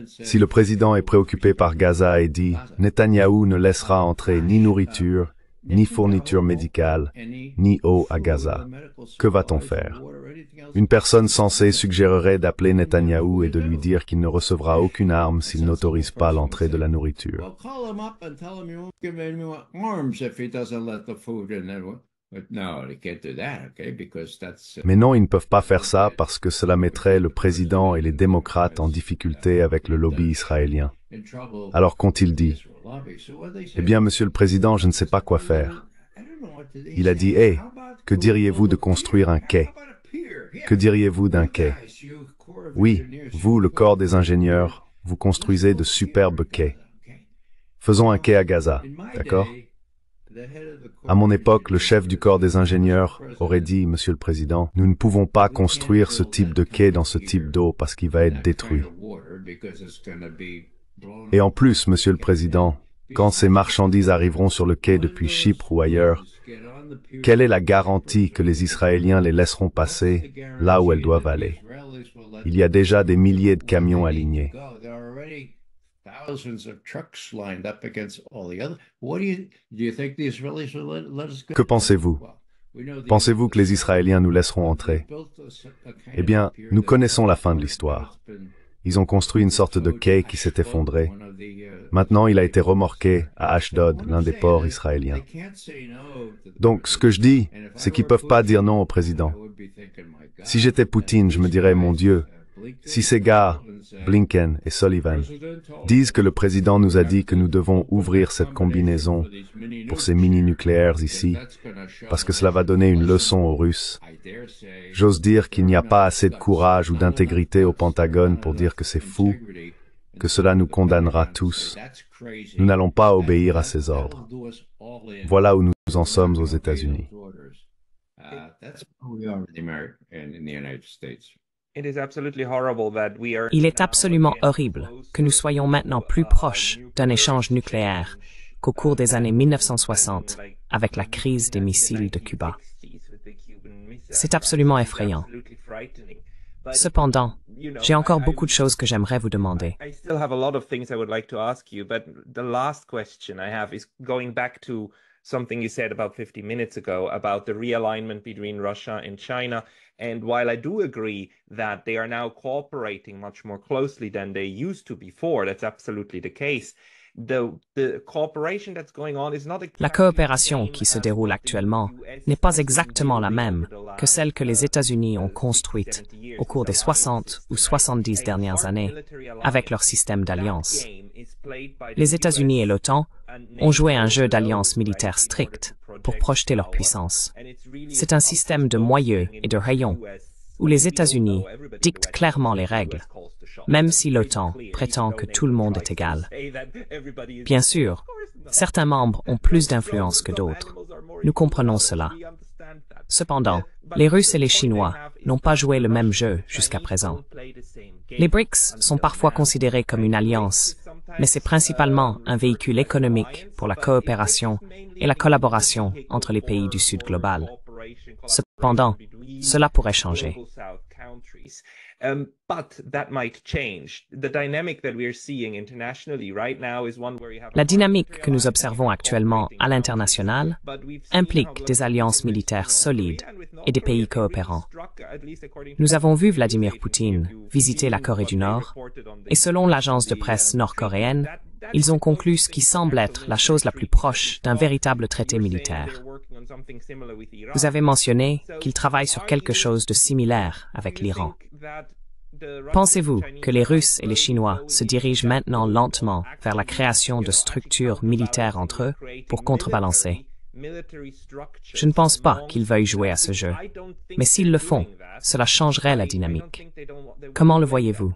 Speaker 1: si le président est préoccupé par Gaza et dit « Netanyahou ne laissera entrer ni nourriture, ni fourniture médicale, ni eau à Gaza », que va-t-on faire? Une personne sensée suggérerait d'appeler Netanyahou et de lui dire qu'il ne recevra aucune arme s'il n'autorise pas l'entrée de la nourriture. Mais non, ils ne peuvent pas faire ça parce que cela mettrait le président et les démocrates en difficulté avec le lobby israélien. Alors qu'ont-ils dit? Eh bien, Monsieur le Président, je ne sais pas quoi faire. Il a dit, hey, que diriez-vous de construire un quai? Que diriez-vous d'un quai? Oui, vous, le corps des ingénieurs, vous construisez de superbes quais. Faisons un quai à Gaza, d'accord? À mon époque, le chef du corps des ingénieurs aurait dit, Monsieur le Président, nous ne pouvons pas construire ce type de quai dans ce type d'eau parce qu'il va être détruit. Et en plus, Monsieur le Président, quand ces marchandises arriveront sur le quai depuis Chypre ou ailleurs, quelle est la garantie que les Israéliens les laisseront passer là où elles doivent aller? Il y a déjà des milliers de camions alignés. Que pensez-vous? Pensez-vous que les Israéliens nous laisseront entrer? Eh bien, nous connaissons la fin de l'histoire. Ils ont construit une sorte de quai qui s'est effondré. Maintenant, il a été remorqué à Ashdod, l'un des ports israéliens. Donc, ce que je dis, c'est qu'ils ne peuvent pas dire non au président. Si j'étais Poutine, je me dirais, mon Dieu, si ces gars, Blinken et Sullivan, disent que le président nous a dit que nous devons ouvrir cette combinaison pour ces mini-nucléaires ici, parce que cela va donner une leçon aux Russes, j'ose dire qu'il n'y a pas assez de courage ou d'intégrité au Pentagone pour dire que c'est fou, que cela nous condamnera tous. Nous n'allons pas obéir à ces ordres. Voilà où nous en sommes aux États-Unis.
Speaker 3: Il est absolument horrible que nous soyons maintenant plus proches d'un échange nucléaire qu'au cours des années 1960 avec la crise des missiles de Cuba. C'est absolument effrayant. Cependant, j'ai encore beaucoup de choses que j'aimerais vous demander.
Speaker 2: I still have a lot of things I would like to ask you, but the last question I have is going back to something you said about 50 minutes ago about the realignment between Russia and China. And while I do agree that they are now cooperating much more closely than they used to before, that's absolutely the case. The cooperation that's going on is not
Speaker 3: La coopération qui se déroule actuellement n'est pas exactement la même que celle que les États-Unis ont construite au cours des 60 ou 70 dernières années avec leur système d'alliance. Les États-Unis et l'OTAN ont joué un jeu d'alliance militaire strict pour projeter leur puissance. C'est un système de moyeux et de rayons où les États-Unis dictent clairement les règles, même si l'OTAN prétend que tout le monde est égal. Bien sûr, certains membres ont plus d'influence que d'autres. Nous comprenons cela. Cependant, les Russes et les Chinois n'ont pas joué le même jeu jusqu'à présent. Les BRICS sont parfois considérés comme une alliance, mais c'est principalement un véhicule économique pour la coopération et la collaboration entre les pays du Sud global. Cependant, cela pourrait changer. La dynamique que nous observons actuellement à l'international implique des alliances militaires solides et des pays coopérants. Nous avons vu Vladimir Poutine visiter la Corée du Nord et selon l'agence de presse nord-coréenne, ils ont conclu ce qui semble être la chose la plus proche d'un véritable traité militaire. Vous avez mentionné qu'ils travaillent sur quelque chose de similaire avec l'Iran. Pensez-vous que les Russes et les Chinois se dirigent maintenant lentement vers la création de structures militaires entre eux pour contrebalancer? Je ne pense pas qu'ils veuillent jouer à ce jeu, mais s'ils le font, cela changerait la dynamique. Comment le voyez-vous?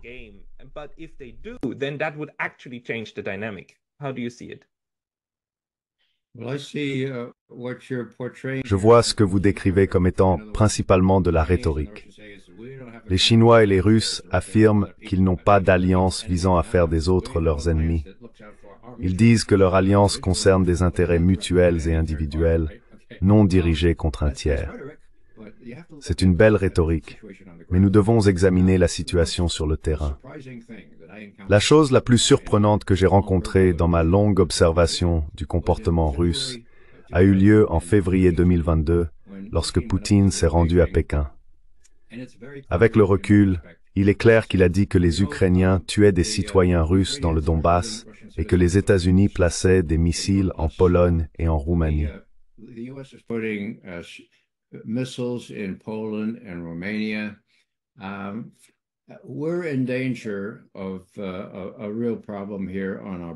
Speaker 1: Je vois ce que vous décrivez comme étant principalement de la rhétorique. Les Chinois et les Russes affirment qu'ils n'ont pas d'alliance visant à faire des autres leurs ennemis. Ils disent que leur alliance concerne des intérêts mutuels et individuels, non dirigés contre un tiers. C'est une belle rhétorique, mais nous devons examiner la situation sur le terrain. La chose la plus surprenante que j'ai rencontrée dans ma longue observation du comportement russe a eu lieu en février 2022, lorsque Poutine s'est rendu à Pékin. Avec le recul, il est clair qu'il a dit que les Ukrainiens tuaient des citoyens russes dans le Donbass et que les États-Unis plaçaient des missiles en Pologne et en Roumanie.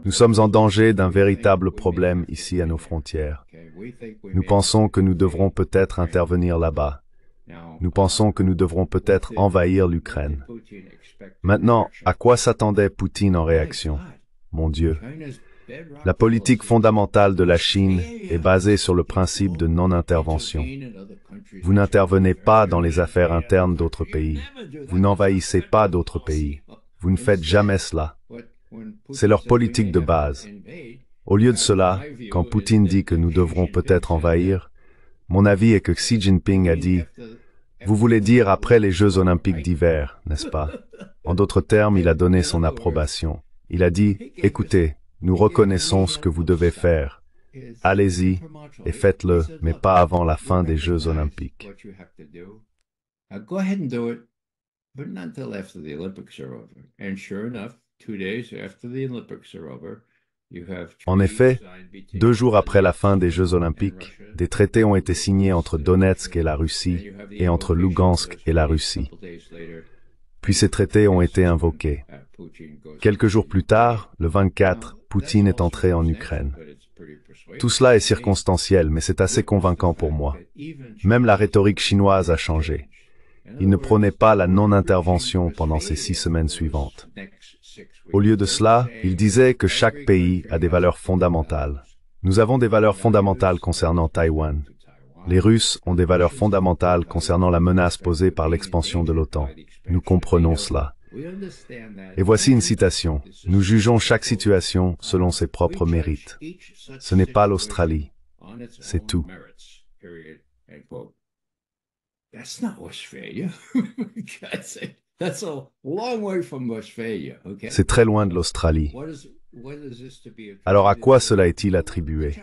Speaker 1: Nous sommes en danger d'un véritable problème ici à nos frontières. Nous pensons que nous devrons peut-être intervenir là-bas. Nous pensons que nous devrons peut-être envahir l'Ukraine. Maintenant, à quoi s'attendait Poutine en réaction? Mon Dieu. La politique fondamentale de la Chine est basée sur le principe de non-intervention. Vous n'intervenez pas dans les affaires internes d'autres pays. Vous n'envahissez pas d'autres pays. Vous ne faites jamais cela. C'est leur politique de base. Au lieu de cela, quand Poutine dit que nous devrons peut-être envahir, mon avis est que Xi Jinping a dit « Vous voulez dire après les Jeux olympiques d'hiver, n'est-ce pas ?» En d'autres termes, il a donné son approbation. Il a dit « Écoutez, nous reconnaissons ce que vous devez faire. Allez-y et faites-le, mais pas avant la fin des Jeux olympiques. » En effet, 2 jours après la fin des Jeux olympiques, des traités ont été signés entre Donetsk et la Russie et entre Lugansk et la Russie. Puis ces traités ont été invoqués. Quelques jours plus tard, le 24, Poutine est entré en Ukraine. Tout cela est circonstanciel, mais c'est assez convaincant pour moi. Même la rhétorique chinoise a changé. Il ne prônait pas la non-intervention pendant ces 6 semaines suivantes. Au lieu de cela, il disait que chaque pays a des valeurs fondamentales. Nous avons des valeurs fondamentales concernant Taïwan. Les Russes ont des valeurs fondamentales concernant la menace posée par l'expansion de l'OTAN. Nous comprenons cela. Et voici une citation. Nous jugeons chaque situation selon ses propres mérites. Ce n'est pas l'Australie. C'est tout. C'est très loin de l'Australie. Alors à quoi cela est-il attribué?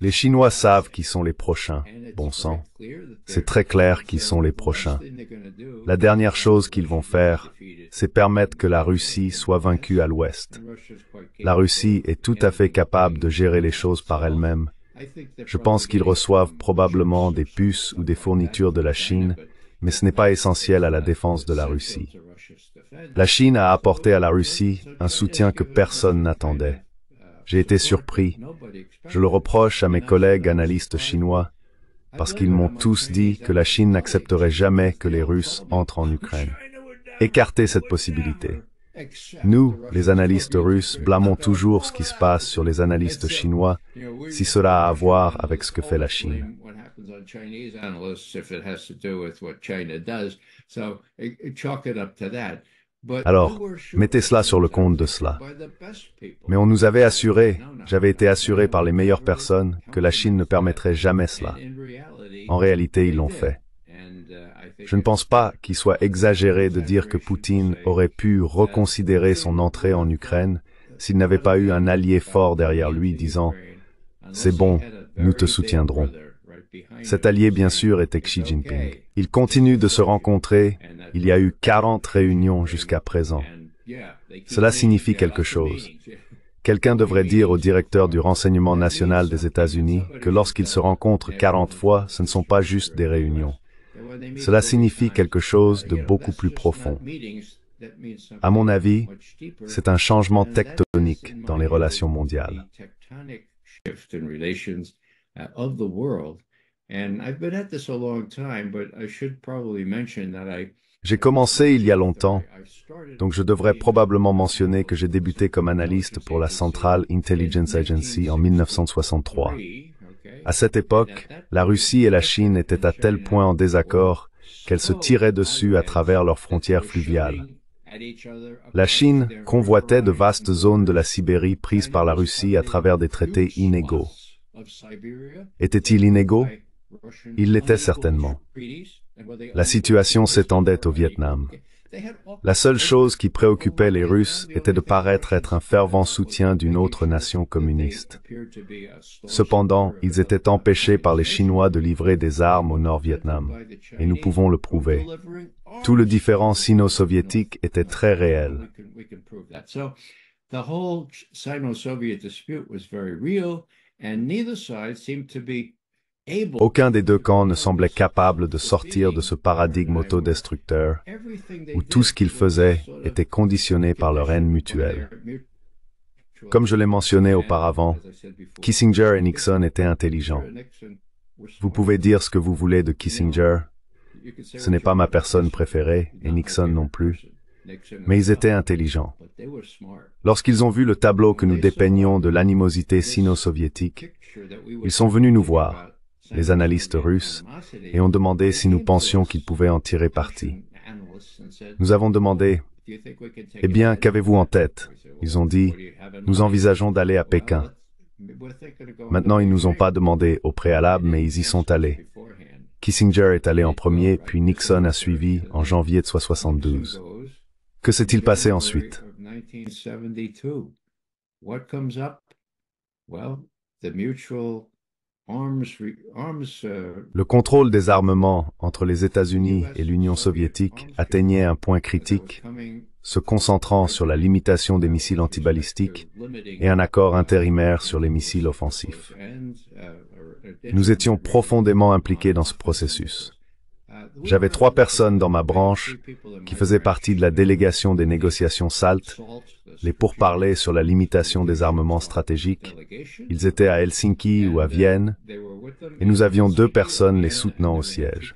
Speaker 1: Les Chinois savent qui sont les prochains, bon sang. C'est très clair qui sont les prochains. La dernière chose qu'ils vont faire, c'est permettre que la Russie soit vaincue à l'ouest. La Russie est tout à fait capable de gérer les choses par elle-même. Je pense qu'ils reçoivent probablement des puces ou des fournitures de la Chine, mais ce n'est pas essentiel à la défense de la Russie. La Chine a apporté à la Russie un soutien que personne n'attendait. J'ai été surpris. Je le reproche à mes collègues analystes chinois, parce qu'ils m'ont tous dit que la Chine n'accepterait jamais que les Russes entrent en Ukraine. Écartez cette possibilité. Nous, les analystes russes, blâmons toujours ce qui se passe sur les analystes chinois, si cela a à voir avec ce que fait la Chine. Alors, mettez cela sur le compte de cela. Mais on nous avait assuré, j'avais été assuré par les meilleures personnes, que la Chine ne permettrait jamais cela. En réalité, ils l'ont fait. Je ne pense pas qu'il soit exagéré de dire que Poutine aurait pu reconsidérer son entrée en Ukraine s'il n'avait pas eu un allié fort derrière lui disant « C'est bon, nous te soutiendrons ». Cet allié, bien sûr, était Xi Jinping. Ils continuent de se rencontrer. Il y a eu 40 réunions jusqu'à présent. Cela signifie quelque chose. Quelqu'un devrait dire au directeur du renseignement national des États-Unis que lorsqu'ils se rencontrent 40 fois, ce ne sont pas juste des réunions. Cela signifie quelque chose de beaucoup plus profond. À mon avis, c'est un changement tectonique dans les relations mondiales.
Speaker 4: of the world. And I've been at this a long time, but I should probably mention that
Speaker 1: J'ai commencé il y a longtemps, donc je devrais probablement mentionner que j'ai débuté comme analyste pour la Central Intelligence Agency en 1963. À cette époque, la Russie et la Chine étaient à tel point en désaccord qu'elles se tiraient dessus à travers leurs frontières fluviales. La Chine convoitait de vastes zones de la Sibérie prises par la Russie à travers des traités inégaux. Étaient-ils inégaux? Ils l'étaient certainement. La situation s'étendait au Vietnam. La seule chose qui préoccupait les Russes était de paraître être un fervent soutien d'une autre nation communiste. Cependant, ils étaient empêchés par les Chinois de livrer des armes au Nord-Vietnam, et nous pouvons le prouver. Tout le différend sino-soviétique était très réel. Aucun des deux camps ne semblait capable de sortir de ce paradigme autodestructeur, où tout ce qu'ils faisaient était conditionné par leur haine mutuelle. Comme je l'ai mentionné auparavant, Kissinger et Nixon étaient intelligents. Vous pouvez dire ce que vous voulez de Kissinger, ce n'est pas ma personne préférée, et Nixon non plus, mais ils étaient intelligents. Lorsqu'ils ont vu le tableau que nous dépeignions de l'animosité sino-soviétique, ils sont venus nous voir, les analystes russes, et ont demandé si nous pensions qu'ils pouvaient en tirer parti. Nous avons demandé, « Eh bien, qu'avez-vous en tête ?» Ils ont dit, « Nous envisageons d'aller à Pékin. » Maintenant, ils nous ont pas demandé au préalable, mais ils y sont allés. Kissinger est allé en premier, puis Nixon a suivi en janvier de 1972. Que s'est-il passé ensuite? Le contrôle des armements entre les États-Unis et l'Union soviétique atteignait un point critique, se concentrant sur la limitation des missiles antibalistiques et un accord intérimaire sur les missiles offensifs. Nous étions profondément impliqués dans ce processus. J'avais 3 personnes dans ma branche qui faisaient partie de la délégation des négociations SALT, les pourparlers sur la limitation des armements stratégiques. Ils étaient à Helsinki ou à Vienne, et nous avions 2 personnes les soutenant au siège.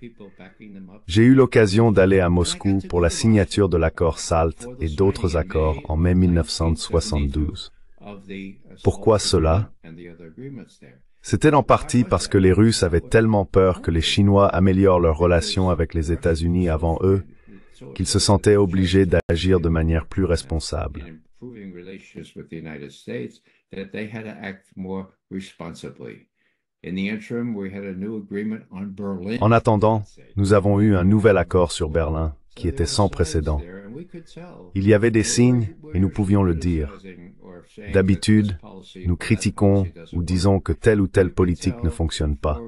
Speaker 1: J'ai eu l'occasion d'aller à Moscou pour la signature de l'accord SALT et d'autres accords en mai 1972. Pourquoi cela? C'était en partie parce que les Russes avaient tellement peur que les Chinois améliorent leurs relations avec les États-Unis avant eux, qu'ils se sentaient obligés d'agir de manière plus responsable. En attendant, nous avons eu un nouvel accord sur Berlin, qui était sans précédent. Il y avait des signes, et nous pouvions le dire. D'habitude, nous critiquons ou disons que telle ou telle politique ne fonctionne pas.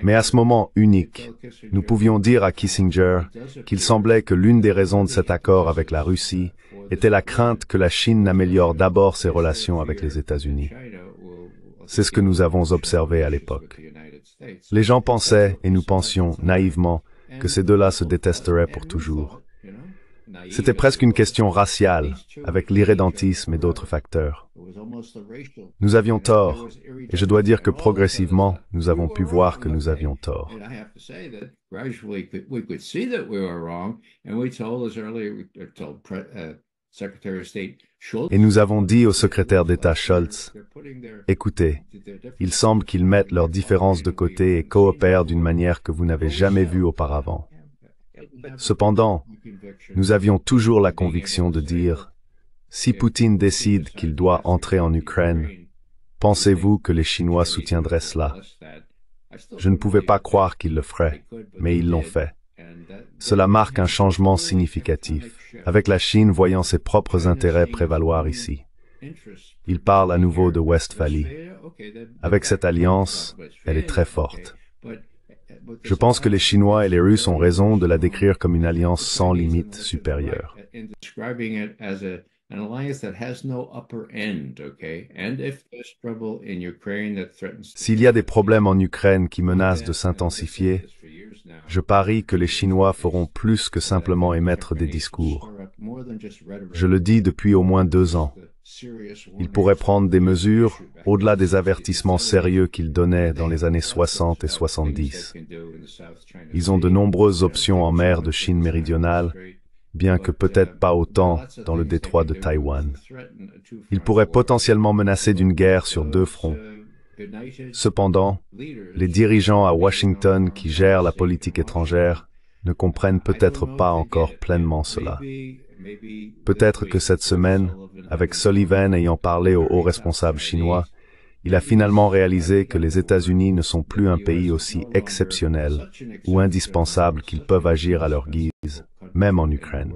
Speaker 1: Mais à ce moment unique, nous pouvions dire à Kissinger qu'il semblait que l'une des raisons de cet accord avec la Russie était la crainte que la Chine n'améliore d'abord ses relations avec les États-Unis. C'est ce que nous avons observé à l'époque. Les gens pensaient, et nous pensions naïvement, que ces deux-là se détesteraient pour toujours. C'était presque une question raciale, avec l'irrédentisme et d'autres facteurs. Nous avions tort, et je dois dire que progressivement, nous avons pu voir que nous avions tort. Et nous avons dit au secrétaire d'État Shultz, « Écoutez, il semble qu'ils mettent leurs différences de côté et coopèrent d'une manière que vous n'avez jamais vue auparavant. » Cependant, nous avions toujours la conviction de dire, si Poutine décide qu'il doit entrer en Ukraine, pensez-vous que les Chinois soutiendraient cela? Je ne pouvais pas croire qu'ils le feraient, mais ils l'ont fait. Cela marque un changement significatif, avec la Chine voyant ses propres intérêts prévaloir ici. Il parle à nouveau de Westphalie. Avec cette alliance, elle est très forte. Je pense que les Chinois et les Russes ont raison de la décrire comme une alliance sans limite supérieure. S'il y a des problèmes en Ukraine qui menacent de s'intensifier, je parie que les Chinois feront plus que simplement émettre des discours. Je le dis depuis au moins 2 ans. Il pourrait prendre des mesures au-delà des avertissements sérieux qu'il donnait dans les années 60 et 70. Ils ont de nombreuses options en mer de Chine méridionale, bien que peut-être pas autant dans le détroit de Taïwan. Il pourrait potentiellement menacer d'une guerre sur 2 fronts. Cependant, les dirigeants à Washington qui gèrent la politique étrangère ne comprennent peut-être pas encore pleinement cela. Peut-être que cette semaine, avec Sullivan ayant parlé aux hauts responsables chinois, il a finalement réalisé que les États-Unis ne sont plus un pays aussi exceptionnel ou indispensable qu'ils peuvent agir à leur guise, même en Ukraine.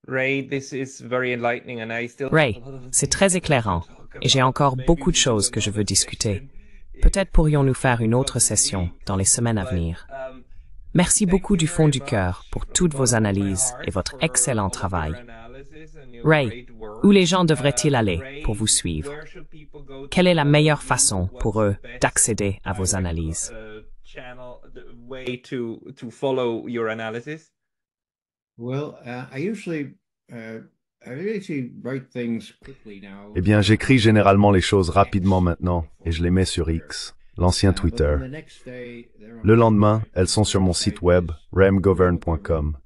Speaker 2: Ray,
Speaker 3: c'est très éclairant et j'ai encore beaucoup de choses que je veux discuter. Peut-être pourrions-nous faire une autre session dans les semaines à venir. Merci beaucoup du fond du cœur pour toutes vos analyses et votre excellent travail. Ray, où les gens devraient-ils aller pour vous suivre? Quelle est la meilleure façon pour eux d'accéder à vos analyses?
Speaker 1: Eh bien, j'écris généralement les choses rapidement maintenant et je les mets sur X, l'ancien Twitter. Le lendemain, elles sont sur mon site web, remgovern.com.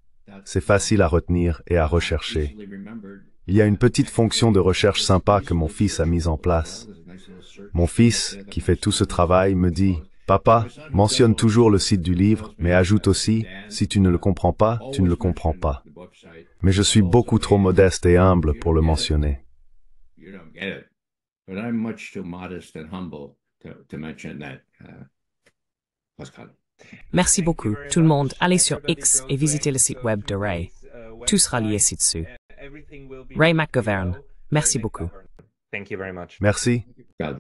Speaker 1: C'est facile à retenir et à rechercher. Il y a une petite fonction de recherche sympa que mon fils a mise en place. Mon fils, qui fait tout ce travail, me dit « Papa, mentionne toujours le site du livre, mais ajoute aussi, si tu ne le comprends pas, tu ne le comprends pas. » Mais je suis beaucoup trop modeste et humble pour le mentionner.
Speaker 3: Merci beaucoup, tout le monde. Allez sur X et visitez le site web de Ray. Tout sera lié ci-dessus. Ray McGovern, merci beaucoup.
Speaker 2: Thank you very much.
Speaker 1: Merci.
Speaker 4: God.